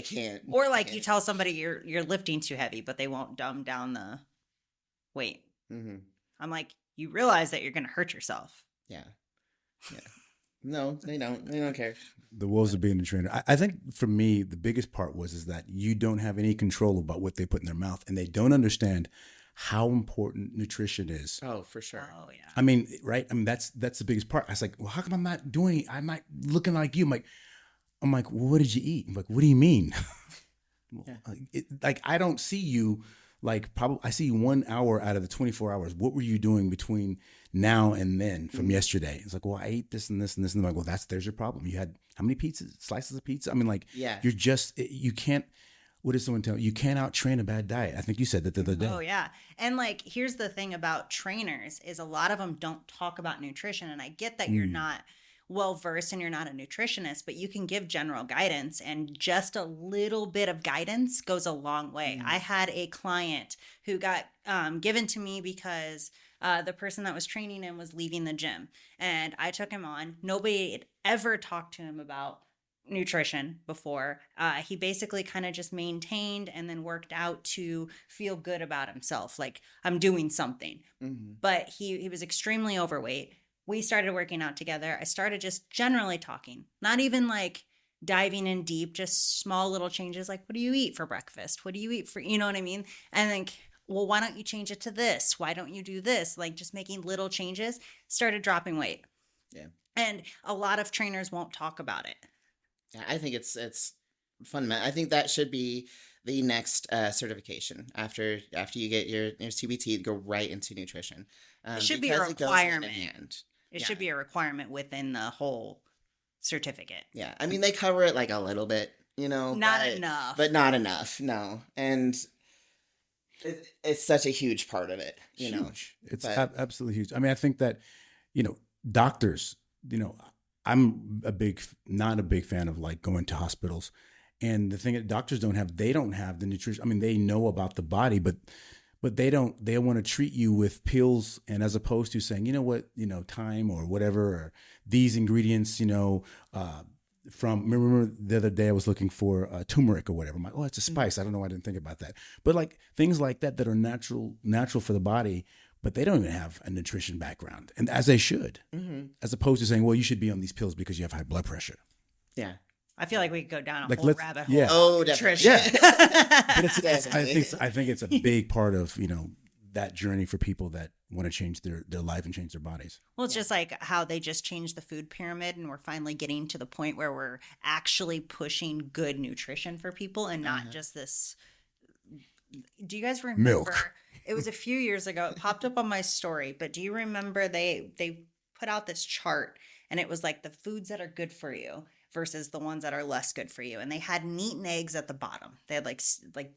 can't. Or like you tell somebody you're lifting too heavy, but they won't dumb down the weight. Mm-hmm. I'm like, you realize that you're going to hurt yourself. Yeah. No, they don't. They don't care. The woes of being a trainer. I think for me, the biggest part is that you don't have any control about what they put in their mouth, and they don't understand how important nutrition is. Oh, for sure. Oh yeah. I mean, right? I mean, that's the biggest part. I was like, well, how come I'm not doing? I'm not looking like you. I'm like, well, what did you eat? I'm like, what do you mean? Like, I don't see you. Like, probably, I see you 1 hour out of the 24 hours. What were you doing between now and then from yesterday? It's like, well, I ate this and this and this. And I'm like, well, there's your problem. You had how many slices of pizza? I mean, like, you can't, what did someone tell you? You can't out train a bad diet. I think you said that the other day. Oh yeah. And like, here's the thing about trainers is a lot of them don't talk about nutrition. And I get that you're not well versed and you're not a nutritionist, but you can give general guidance, and just a little bit of guidance goes a long way. I had a client who got given to me because the person that was training him was leaving the gym, and I took him on. Nobody had ever talked to him about nutrition before. He basically kind of just maintained and then worked out to feel good about himself. Like, I'm doing something. Mm-hmm. But he was extremely overweight. We started working out together. I started just generally talking, not even like diving in deep, just small little changes like, what do you eat for breakfast? What do you eat for, you know what I mean? And think, well, why don't you change it to this? Why don't you do this? Like, just making little changes, started dropping weight. Yeah. And a lot of trainers won't talk about it. Yeah, I think it's fundamental. I think that should be the next certification after you get your CBT, go right into nutrition. It should be a because it goes hand in requirement. hand. It Yeah. should be a requirement within the whole certificate. Yeah, I mean they cover it like a little bit, Not enough. but not enough. No, and it's such a huge part of it. Huge. It's but- absolutely huge. I mean, I think that, doctors, I'm not a big fan of like going to hospitals. And the thing that doctors they don't have the nutrition. I mean, they know about the body, but they want to treat you with pills. And as opposed to saying, you know what, thyme or whatever, or these ingredients, remember the other day I was looking for turmeric or whatever. I'm like, oh, it's a spice. I don't know why I didn't think about that. But like things like that are natural for the body, but they don't even have a nutrition background, and as they should, as opposed to saying, well, you should be on these pills because you have high blood pressure. Yeah. I feel like we could go down a Like, whole rabbit hole. yeah. Oh, of definitely. nutrition. But it's Definitely. I think it's a big part of that journey for people that want to change their life and change their bodies. Well, it's just like how they just changed the food pyramid, and we're finally getting to the point where we're actually pushing good nutrition for people and not just this. Do you guys remember? Milk. It was a few years ago. It popped up on my story, but do you remember they put out this chart, and it was like the foods that are good for you versus the ones that are less good for you, and they had meat and eggs at the bottom. They had like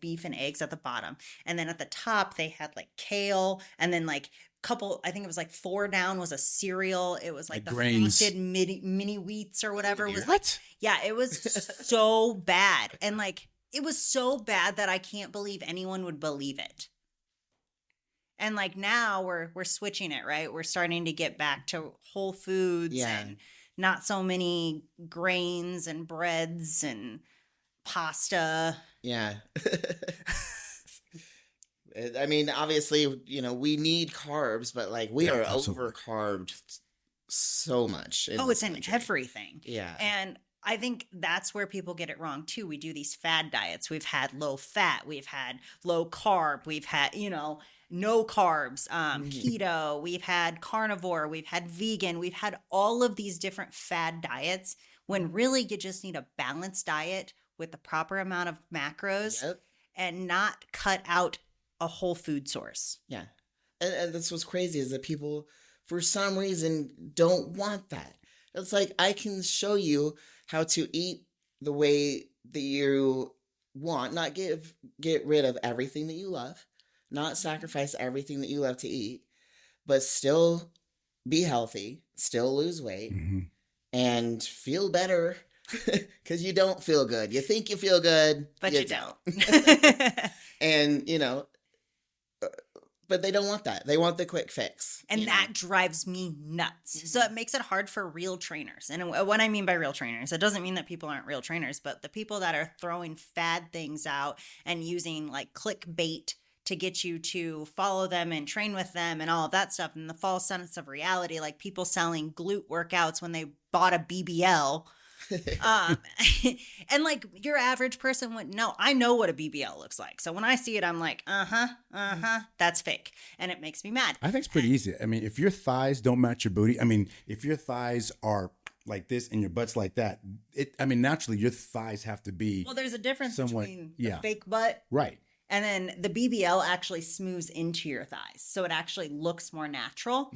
beef and eggs at the bottom, and then at the top they had like kale, and then like couple, I think it was like 4 down was a cereal. It was like Like the grains. frosted mini wheats or whatever. It was like, What? yeah, it was so bad, and like it was so bad that I can't believe anyone would believe it. And like now we're switching it, right? We're starting to get back to whole foods Yeah. and not so many grains and breads and pasta. Yeah. I mean, obviously, we need carbs, but like we are absolutely. over carbed so much. Oh, this it's in country. everything. Yeah. And I think that's where people get it wrong too. We do these fad diets. We've had low fat, we've had low carb, we've had, no carbs, keto, we've had carnivore, we've had vegan, we've had all of these different fad diets when really you just need a balanced diet with the proper amount of macros Yep. and not cut out a whole food source. Yeah. And that's what's crazy is that people, for some reason, don't want that. It's like, I can show you how to eat the way that you want, not get rid of everything that you love, not sacrifice everything that you love to eat, but still be healthy, still lose weight, and feel better because you don't feel good. You think you feel good, But you don't. And, but they don't want that. They want the quick fix. And that drives me nuts. So it makes it hard for real trainers. And what I mean by real trainers, it doesn't mean that people aren't real trainers, but the people that are throwing fad things out and using like clickbait to get you to follow them and train with them and all of that stuff, and the false sense of reality, like people selling glute workouts when they bought a BBL. And like your average person wouldn't know. I know what a BBL looks like. So when I see it, I'm like, that's fake. And it makes me mad. I think it's pretty easy. I mean, if your thighs don't match your booty, I mean, if your thighs are like this and your butt's like that, naturally your thighs have to be Well, there's a difference somewhat, between yeah. the fake butt right. and then the BBL actually smooths into your thighs. So it actually looks more natural.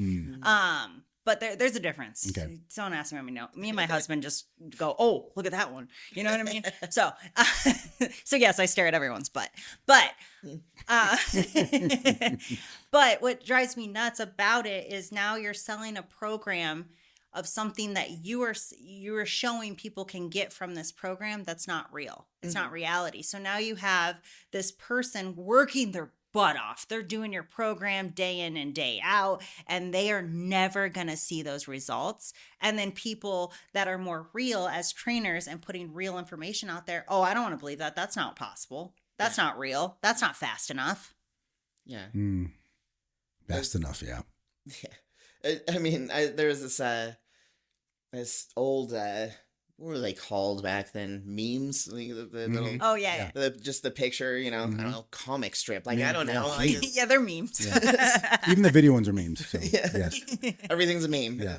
But there's a difference. Okay. Don't ask me. Me and my husband just go, oh, look at that one. You know what I mean? So, so yes, I stare at everyone's butt. But, but what drives me nuts about it is now you're selling a program of something that you are showing people can get from this program that's not real. It's not reality. So now you have this person working their butt off. They're doing your program day in and day out, and they are never going to see those results. And then people that are more real as trainers and putting real information out there, oh, I don't want to believe that. That's not possible. That's not real. That's not fast enough. Yeah. Fast enough, yeah. Yeah. I mean, there was this old, what were they called back then? Memes? Like the little, Oh, yeah. just the picture, I don't know, comic strip. Like, I don't know. Like, Yeah, they're memes. Yeah. Even the video ones are memes. So, yes. Everything's a meme. Yeah.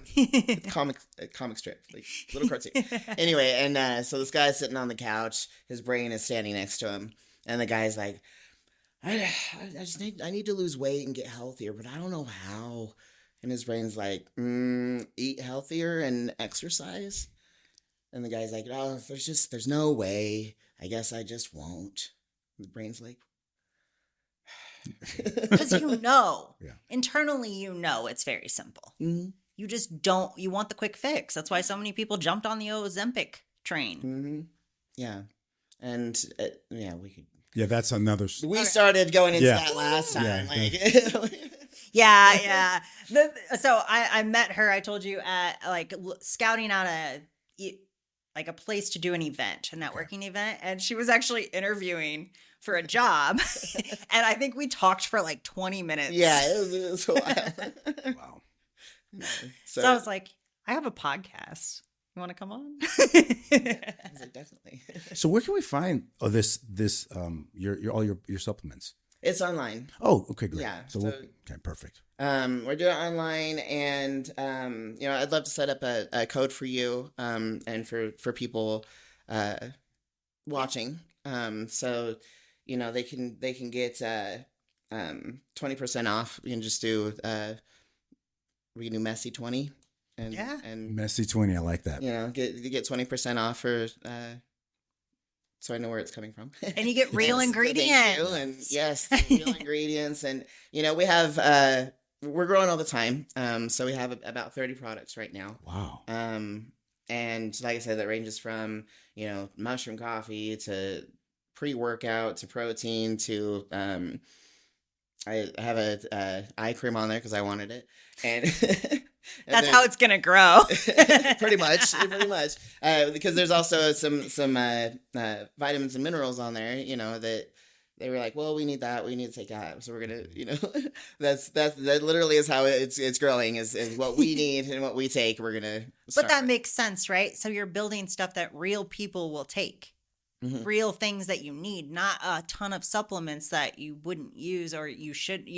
Comic strip, like little cartoon. Anyway, and so this guy's sitting on the couch. His brain is standing next to him, and the guy's like, I need to lose weight and get healthier, but I don't know how. And his brain's like, eat healthier and exercise. And the guy's like, oh, there's no way. I guess I just won't. And the brain's like, Because Yeah. internally, it's very simple. mm-hmm. You just don't, you want the quick fix. That's why so many people jumped on the Ozempic train. Mm-hmm. Yeah. And we could. Yeah, that's another. We started going into Yeah. that last time. Yeah. Like, Yeah. So I met her, I told you, at scouting out a place to do an event, a networking event. And she was actually interviewing for a job. And I think we talked for like 20 minutes. yeah, it was a while. Wow. So I was like, I have a podcast. You want to come on? I was like, definitely. So where can we find this all your supplements? It's online. Oh, okay, great. Yeah, So, okay, perfect. We're doing it online, and I'd love to set up a code for you, and for people watching. So they can get 20% off. You can just do we can do Messy 20, and Messy 20, I like that. get 20% off for. So I know where it's coming from. And you get real ingredients. Thank you. And yes, real ingredients. And, we have, we're growing all the time. So we have about 30 products right now. Wow. And like I said, that ranges from, mushroom coffee to pre-workout to protein to, I have a eye cream on there because I wanted it. And that's how it's gonna grow. pretty much, because there's also some vitamins and minerals on there, that they were like, well, we need that, we need to take that, so we're gonna, that literally is how it's growing, is what we need and what we take, we're gonna But that makes sense, right? So you're building stuff that real people will take. Mm-hmm. Real things that you need, not a ton of supplements that you wouldn't use or you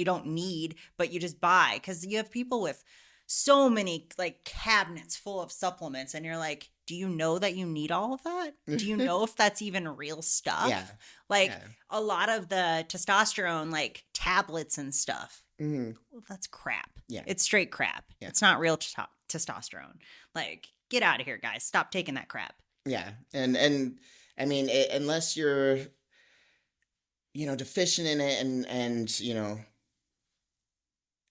don't need, but you just buy, because you have people with so many cabinets full of supplements, and you're like, do you know that you need all of that? Do you know if that's even real stuff? Yeah. A lot of the testosterone tablets and stuff, well, that's crap. Yeah. It's straight crap. Yeah. It's not real testosterone. Get out of here, guys. Stop taking that crap. Yeah. And I mean, unless you're deficient in it and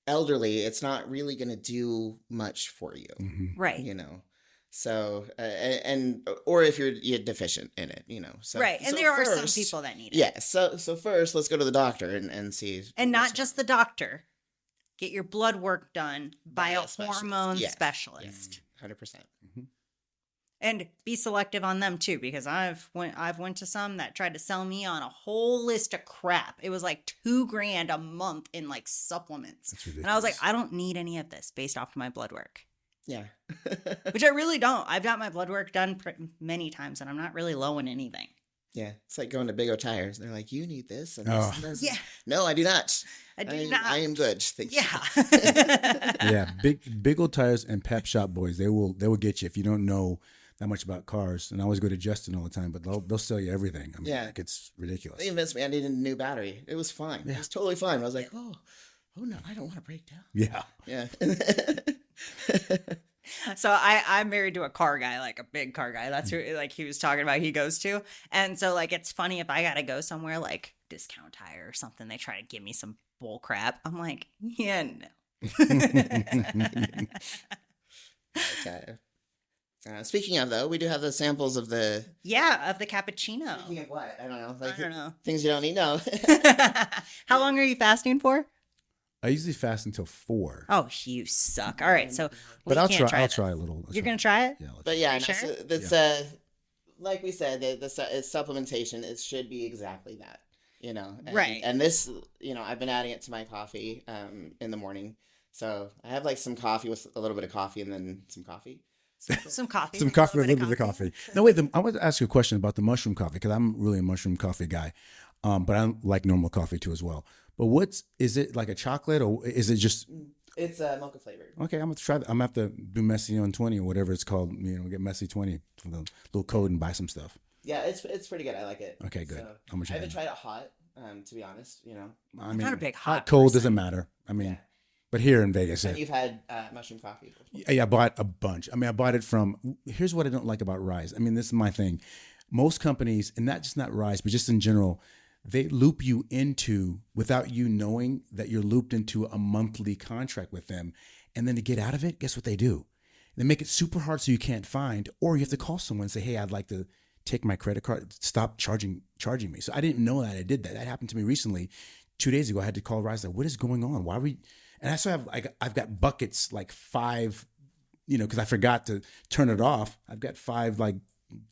elderly, it's not really going to do much for you. Mm-hmm. Right. So or if you're deficient in it, so right. And so there are first, some people that need it. yeah, so first let's go to the doctor and see, And not just the doctor. Get your blood work done by a hormone specialist. 100%. Mm-hmm. And be selective on them too, because I've went to some that tried to sell me on a whole list of crap. It was like $2,000 a month in supplements. That's ridiculous. And I was like, I don't need any of this based off of my blood work. Yeah. Which I really don't. I've got my blood work done many times, and I'm not really low in anything. Yeah, it's like going to Big O Tires. They're like, you need this and Oh. this and this. Yeah. No, I do not. I do not. I am good. Thank you. Yeah. Yeah, big old tires and Pep Shop boys. They will get you if you don't know that much about cars. And I always go to Justin all the time, but they'll sell you everything. I mean, Yeah. it's ridiculous. They convinced me I needed a new battery. It was fine. Yeah. It was totally fine. I was like, oh no, I don't want to break down. Yeah. Yeah. So I'm married to a car guy, a big car guy. That's who he was talking about he goes to. And so it's funny if I got to go somewhere like Discount Tire or something, they try to give me some bull crap. I'm like, yeah, no. Okay. Speaking of though, we do have the samples of the. Yeah, of the cappuccino. Speaking of what? I don't know. I don't know. Things you don't need. No. How long are you fasting for? I usually fast until 4. Oh, you suck. All right, so But we I'll can't try. I'll that. try a little. You're gonna try it? Yeah. But yeah, no, Sure? so that's like we said, it's supplementation. It should be exactly that, Right. And this, I've been adding it to my coffee in the morning. So I have like some coffee with a little bit of coffee and then some coffee. Some coffee. Some coffee, a little bit of coffee. No, wait. I want to ask you a question about the mushroom coffee because I'm really a mushroom coffee guy, but I like normal coffee too as well. But is it like a chocolate or is it just? It's mocha flavored. Okay, I'm gonna try that. I'm gonna have to do Messy on 20 or whatever it's called. Get Messy 20 for the little code and buy some stuff. Yeah, it's pretty good. I like it. Okay, good. So, I'm gonna try I haven't that. tried it hot, to be honest. I mean, not a big hot cold person. doesn't matter. I mean, Yeah. but here in Vegas, And you've had mushroom coffee before. yeah, I bought a bunch. I mean, I bought it from. Here's what I don't like about Rise. I mean, this is my thing. Most companies, and not Rise, but just in general, they loop you into without you knowing that you're looped into a monthly contract with them, and then to get out of it, guess what they do? They make it super hard so you can't find, or you have to call someone and say, "Hey, I'd like to take my credit card. Stop charging me." So I didn't know that I did that. That happened to me recently. 2 days ago, I had to call Rise. Like, what is going on? Why are we? And I still have I've got buckets like 5, because I forgot to turn it off. I've got 5 like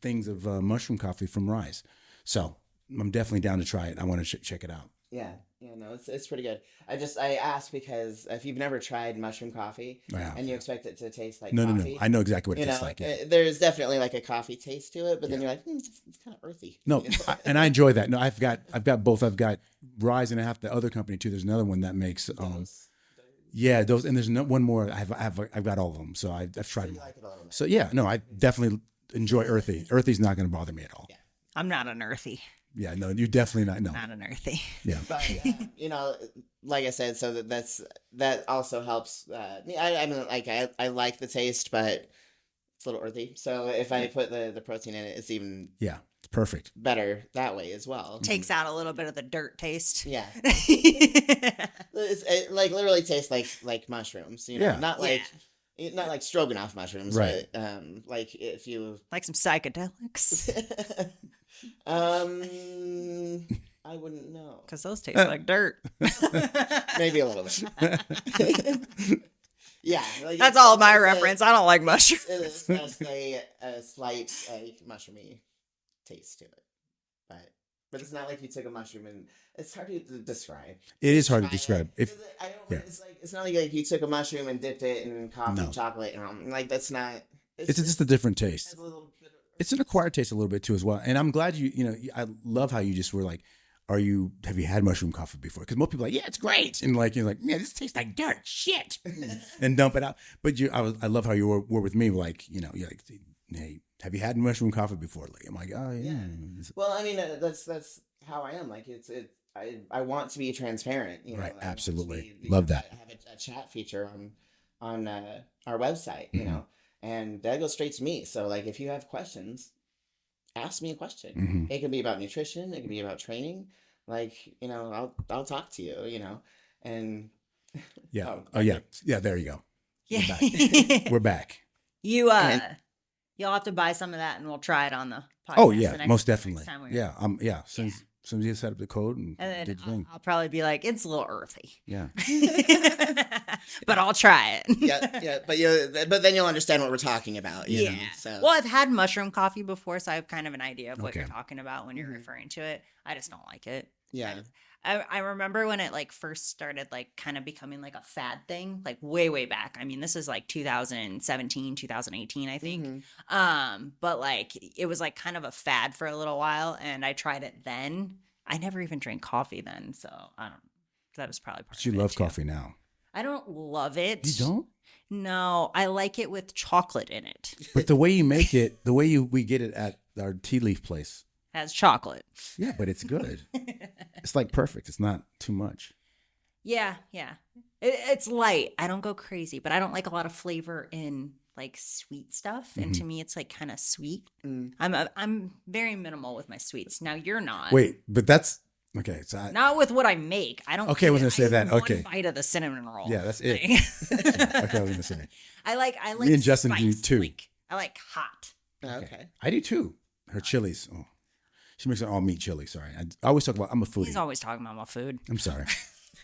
things of mushroom coffee from Rise. So I'm definitely down to try it. I want to check it out. Yeah, no, it's pretty good. I ask because if you've never tried mushroom coffee and you expect it to taste like No, coffee, I know exactly what it tastes like. Yeah. There's definitely like a coffee taste to it, but then you're like, it's kind of earthy. No, and I enjoy that. No, I've got both. I've got Rise and I have the other company too. There's another one that makes yeah, those, and there's one more. I've got all of them, so I've tried them. Like it a little bit. So yeah, no, I definitely enjoy earthy. Earthy's not going to bother me at all. Yeah. I'm not an earthy. Yeah, no, you're definitely not. No, Not an earthy. yeah, But like I said, so that also helps me. I mean, like I like the taste, but it's a little earthy. So if I put the protein in it, it's even yeah, it's perfect. better that way as well. Takes out a little bit of the dirt taste. Yeah, it like literally tastes like mushrooms. Yeah. Not like. Not like stroganoff mushrooms, Right. but like if you Like some psychedelics. I wouldn't know. Because those taste like dirt. Maybe a little bit. Yeah, like That's all my reference. I don't like mushrooms. It has a slight mushroomy taste to it, but it's not like you took a mushroom and it's hard to describe. It is hard to describe. It's not like you took a mushroom and dipped it in coffee and chocolate and like that's not. It's just a different taste. It's a little bit. It's an acquired taste a little bit too as well. And I'm glad I love how you just were like, have you had mushroom coffee before? Because most people are like, yeah, it's great. And like, you're like, yeah, this tastes like dirt, shit. And dump it out. But I love how you were with me. Like, you're like, hey, have you had mushroom coffee before? Like, I'm like, oh yeah. Well, I mean, that's how I am. Like I want to be transparent. Right. Absolutely. To be, love that. I have a chat feature on our website, and that goes straight to me. So like, if you have questions, ask me a question. Mm-hmm. It can be about nutrition. It can be about training. Like, I'll talk to you, and yeah. Oh yeah. Yeah. There you go. Yeah. We're back. You'll have to buy some of that and we'll try it on the podcast. Oh yeah. Most definitely. Yeah. Yeah. As soon as you set up the code and then did the thing. I'll probably be like, it's a little earthy. Yeah. But I'll try it. yeah. But then you'll understand what we're talking about. You know, so. Well, I've had mushroom coffee before, so I have kind of an idea of what Okay. you're talking about when you're referring to it. I just don't like it. Yeah. I remember when it like first started like kind of becoming like a fad thing, like way back. I mean, this is like 2017, 2018, I think. But like it was like kind of a fad for a little while, and I tried it then. I never even drank coffee then, so I don't. That was probably part But you of it love too. coffee now. I don't love it. You don't? No, I like it with chocolate in it. But the way you make it, we get it at our tea leaf place. Has chocolate. Yeah, but it's good. It's like perfect. It's not too much. Yeah. It's light. I don't go crazy, but I don't like a lot of flavor in like sweet stuff. And to me, it's like kind of sweet. I'm very minimal with my sweets. Now you're not. Wait, but that's okay. So Not with what I make. I don't. Okay, I was gonna say eat that. one Okay. bite of the cinnamon roll. yeah, that's it. Like- Okay, I was gonna say. I like. Me and Justin do spice. too. Like, I like hot. Okay. I do too. Her chilies. Oh, she makes an all meat chili. Sorry, I always talk about. I'm a foodie. He's always talking about my food. I'm sorry.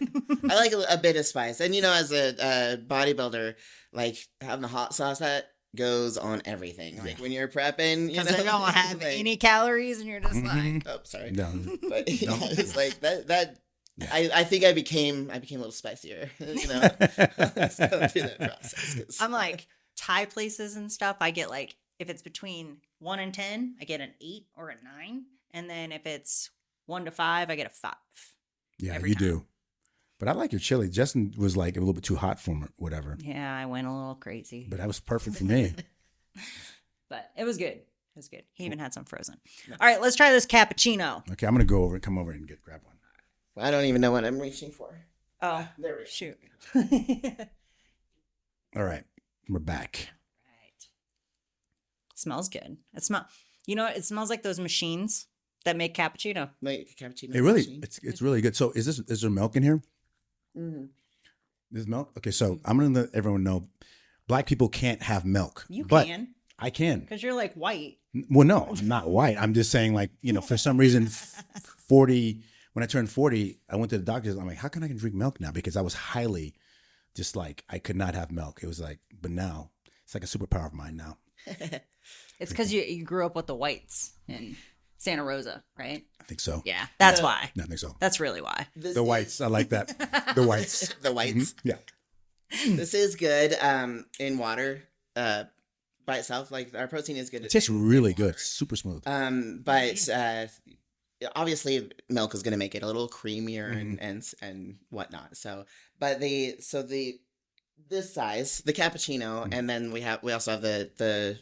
I like a bit of spice. And, as a bodybuilder, like having the hot sauce, that goes on everything. Like when you're prepping, Because they don't have like, any calories, and you're just like, oh, sorry. No. But it's like that. Yeah. I think I became a little spicier. Let's go through that process. 'Cause I'm like Thai places and stuff. I get like if it's between 1 and 10, I get an 8 or a 9, and then if it's 1 to 5, I get a 5. Yeah, every you time. do. But I like your chili. Justin was like a little bit too hot for me, whatever. Yeah, I went a little crazy, But that was perfect for me. but it was good. It was good. He even had some frozen. All right, let's try this cappuccino. Okay, I'm gonna go over and come over and grab one. I don't even know what I'm reaching for. Oh, There we go. shoot. All right, we're back. Right. Smells good. It smells like those machines that make cappuccino. Like cappuccino. It really, machine. it's really good. So is there milk in here? Mhm. There's milk. Okay, so I'm gonna let everyone know, Black people can't have milk. You but can, I can. because you're like white. Well, no, I'm not white. I'm just saying, like, for some reason, 40. When I turned 40, I went to the doctor's. I'm like, how can I drink milk now? Because I was highly, just like, I could not have milk. It was like, but now it's like a superpower of mine now. It's because you grew up with the whites in Santa Rosa, right? I think so. Yeah, that's why. No, I think so. That's really why. The whites. I like that. The whites. The whites. Yeah. This is good in water by itself. Like our protein is good. It tastes really good. Super smooth. But obviously milk is going to make it a little creamier and whatnot. So, but this size, the cappuccino, and then we also have the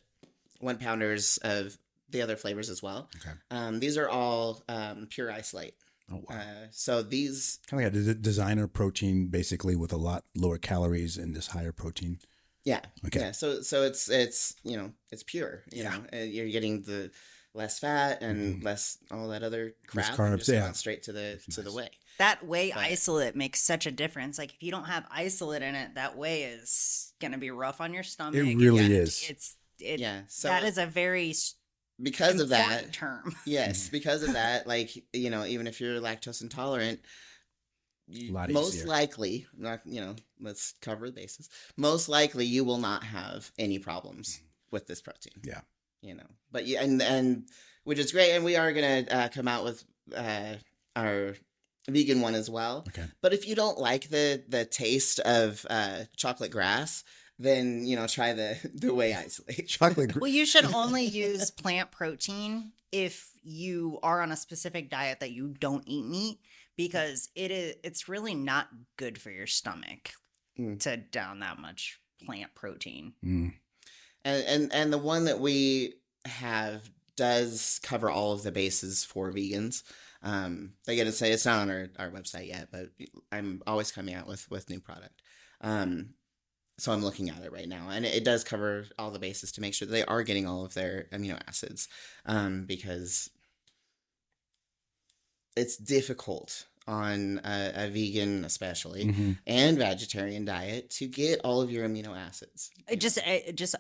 1 pounders of the other flavors as well. Okay. These are all pure isolate. Oh, wow. So these Kind of like a designer protein, basically, with a lot lower calories and this higher protein. Yeah. Okay. Yeah. So it's it's pure. You're getting the less fat and less all that other crap. Less carbs, You're just yeah. going straight to the whey. That whey isolate makes such a difference. Like if you don't have isolate in it, that whey is gonna be rough on your stomach. It really Yeah, is. So that is a very because of that important term. yes, because of that, like even if you're lactose intolerant, most easier. likely not let's cover the bases. Most likely you will not have any problems with this protein. Yeah. But and which is great, and we are gonna come out with our vegan one as well. Okay. But if you don't like the taste of chocolate grass, then try the whey isolate. Chocolate. Well, you should only use plant protein if you are on a specific diet that you don't eat meat, because it's really not good for your stomach to down that much plant protein. Mm. And the one that we have does cover all of the bases for vegans. I gotta say it's not on our website yet, but I'm always coming out with new product. So I'm looking at it right now, and it does cover all the bases to make sure that they are getting all of their amino acids, because it's difficult on a vegan especially and vegetarian diet to get all of your amino acids. Just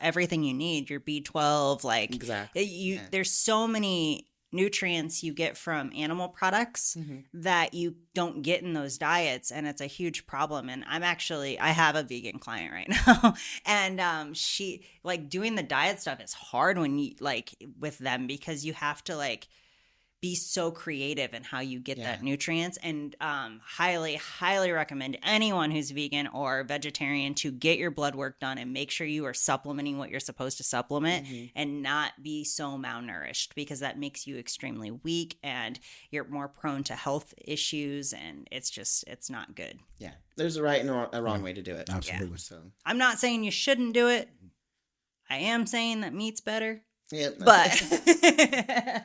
everything you need, your B12, like Exactly. There's so many nutrients you get from animal products that you don't get in those diets, and it's a huge problem. And I have a vegan client right now, and she like doing the diet stuff is hard when you like with them, because you have to like be so creative in how you get that nutrients, and highly recommend anyone who's vegan or vegetarian to get your blood work done and make sure you are supplementing what you're supposed to supplement and not be so malnourished, because that makes you extremely weak and you're more prone to health issues, and it's not good. Yeah, there's a right and a wrong way to do it. Absolutely. Yeah, so I'm not saying you shouldn't do it. I am saying that meat's better. yeah, But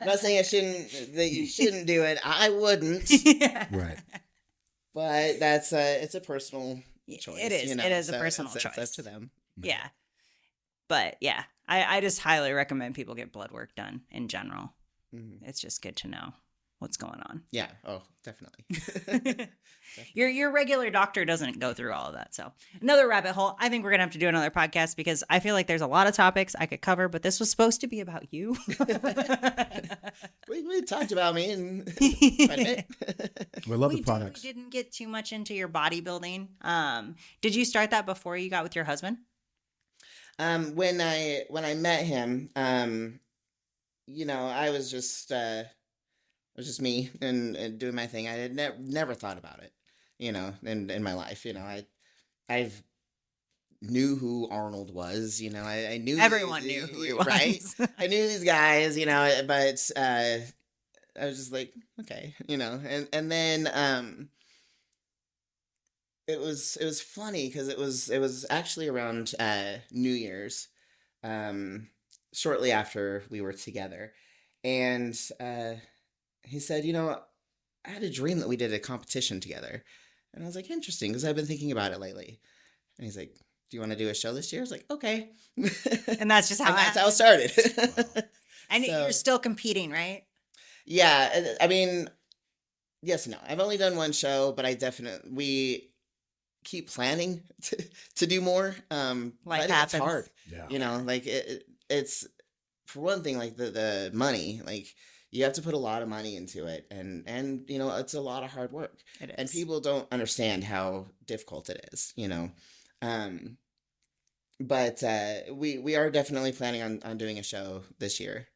I'm not saying that you shouldn't do it. I wouldn't. Right. But it's a personal choice. It is. It is a personal it's choice. up to them. Yeah. But yeah, I just highly recommend people get blood work done in general. It's just good to know. what's going on. Yeah. Oh, definitely. Your regular doctor doesn't go through all of that. So another rabbit hole. I think we're gonna have to do another podcast because I feel like there's a lot of topics I could cover, but this was supposed to be about you. we talked about me and quite a bit. We love the products. We didn't get too much into your bodybuilding. Did you start that before you got with your husband? When I met him, I was just me and doing my thing. I had never thought about it, in my life. I've knew who Arnold was. I knew Everyone knew who he was. Right? I knew these guys. But I was just like, okay, and then it was funny because it was actually around New Year's, shortly after we were together, and he said, I had a dream that we did a competition together, and I was like, interesting, because I've been thinking about it lately, and he's like, do you want to do a show this year? I was like, okay, and that's just how that's how it started. Wow. And So, you're still competing, right? yeah, I mean, yes and no. I've only done one show, but we keep planning to do more. Life but it's happens. hard. Yeah. Like it's for one thing, like the money, like you have to put a lot of money into it, and it's a lot of hard work. It is. And people don't understand how difficult it is. But we are definitely planning on doing a show this year.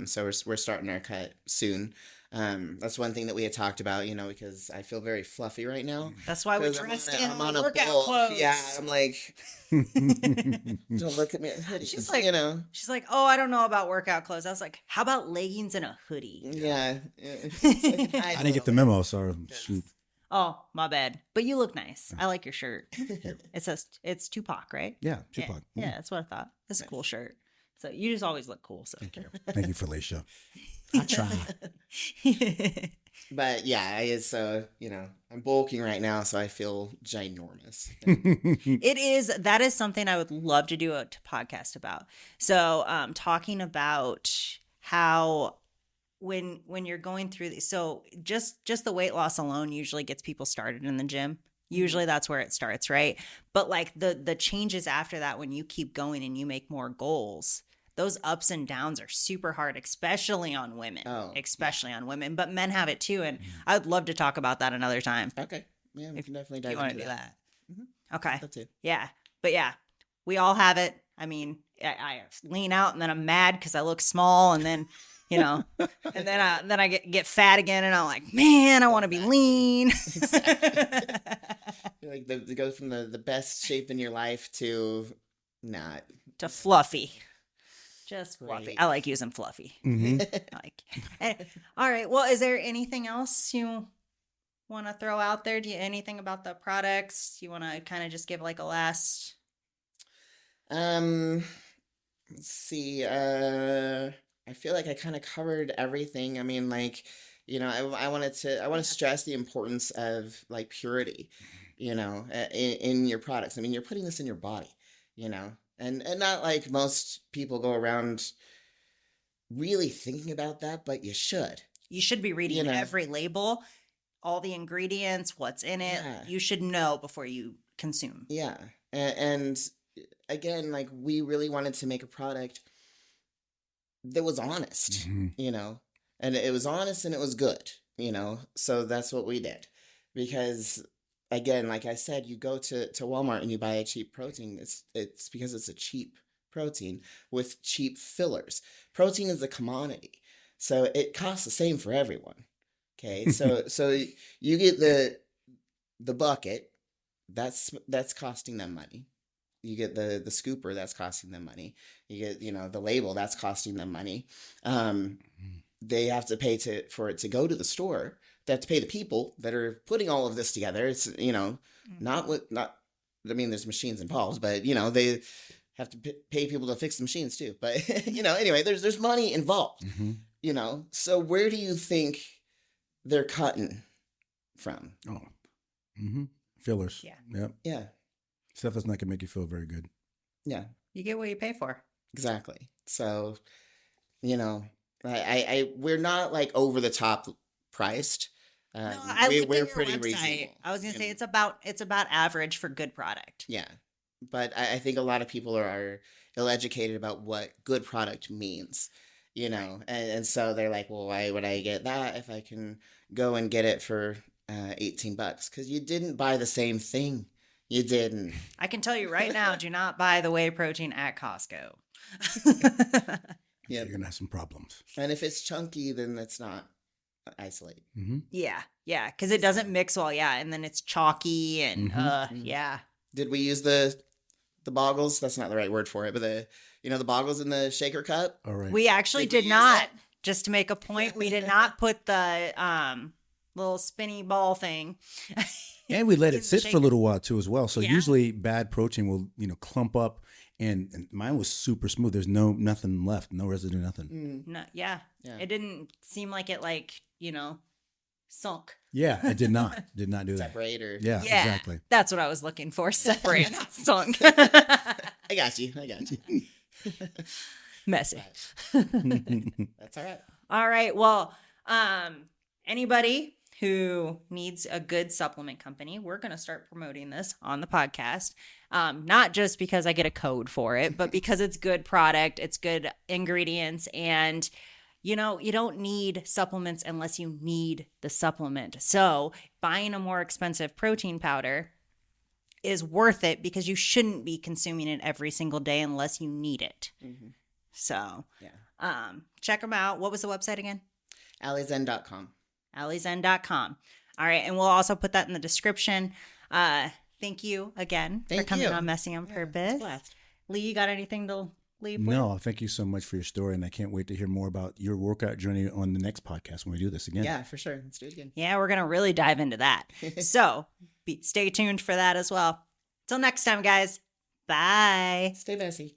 So we're starting our cut soon. That's one thing that we had talked about, because I feel very fluffy right now. That's why we 'Cause dressed I'm in on a workout bulk. clothes. Yeah, I'm like, don't look at me. She's like, you she's like, oh, I don't know about workout clothes. I was like, how about leggings and a hoodie? Yeah. I didn't get the memo, so shoot. Oh, my bad. But you look nice. I like your shirt. It's Tupac, right? Yeah, Tupac. Yeah, that's what I thought. It's a cool shirt. So you just always look cool. So Thank you, Fylisha. I try. But yeah, so I'm bulking right now, so I feel ginormous. that is something I would love to do a podcast about. So talking about how when you're going through these, so just the weight loss alone usually gets people started in the gym. Usually that's where it starts, right? But like the changes after that, when you keep going and you make more goals, those ups and downs are super hard, especially on women. On women, but men have it too. And I would love to talk about that another time. Okay. Yeah, we can definitely If dive you want to into do that. that. Okay. That too. Yeah. But yeah, we all have it. I mean, I lean out and then I'm mad because I look small, and then, and then I get fat again, and I'm like, man, I want to be lean. Like to go from the best shape in your life to not. To fluffy. Just Great. fluffy. I like using fluffy. Mm-hmm. All right. Well, is there anything else you want to throw out there? Anything about the products? You want to kind of just give like a last? Let's see. I feel like I kind of covered everything. I mean, like, I want to stress the importance of like purity, in your products. I mean, you're putting this in your body, and not like most people go around really thinking about that, but you should. You should be reading every label, all the ingredients, what's in it. Yeah. You should know before you consume. Yeah. And again, like we really wanted to make a product that was honest, and it was honest and it was good, so that's what we did. Because again, like I said, you go to Walmart and you buy a cheap protein. It's because it's a cheap protein with cheap fillers. Protein is a commodity, so it costs the same for everyone. Okay, so you get the bucket, that's costing them money. You get the scooper, that's costing them money. You get the label, that's costing them money. They have to pay for it to go to the store. They have to pay the people that are putting all of this together. It's not. I mean, there's machines involved, but they have to pay people to fix the machines too. But anyway, there's money involved. So where do you think they're cutting from? Fillers. Yeah. Yep. Yeah. Stuff that's not gonna make you feel very good. Yeah. You get what you pay for. Exactly. So, I we're not like over the top priced. No, I looked We're at your pretty website. reasonable. I was gonna you say know? it's about average for good product. Yeah. But I think a lot of people are ill-educated about what good product means, you know, and so they're like, well, why would I get that if I can go and get it for $18? Because you didn't buy the same thing. You didn't. I can tell you right now, do not buy the whey protein at Costco. Yep. You're gonna have some problems. And if it's chunky, then it's not isolate. Mm-hmm. Yeah, because it doesn't mix well. Yeah, and then it's chalky and Mhm. yeah. Did we use the boggles? That's not the right word for it, but the boggles in the shaker cup. All right. We actually Did we did use not. that? Just to make a point, we did not put the little spinny ball thing. And we let in it the sit for a shaker. little while too, as well. So Yeah. usually bad protein will, clump up, and mine was super smooth. There's nothing left, no residue, nothing. Mm. No, yeah. Yeah. It didn't seem like it sunk. Yeah, I did not do that. Separate or Yeah, exactly. That's what I was looking for. Separate, not sunk. I got you. Messy. That's all right. All right. Well, anybody who needs a good supplement company, we're going to start promoting this on the podcast. Not just because I get a code for it, but because it's good product, it's good ingredients, and you don't need supplements unless you need the supplement. So buying a more expensive protein powder is worth it because you shouldn't be consuming it every single day unless you need it. Mm-hmm. So Yeah. check them out. What was the website again? AllieZen.com. AllieZen.com. All right. And we'll also put that in the description. Thank you again for Thank coming you. on Messy on Purpose. blast. Lee, you got anything to leave with? No, thank you so much for your story, and I can't wait to hear more about your workout journey on the next podcast when we do this again. Yeah, for sure. Let's do it again. Yeah, we're going to really dive into that. So stay tuned for that as well. Till next time, guys. Bye. Stay messy.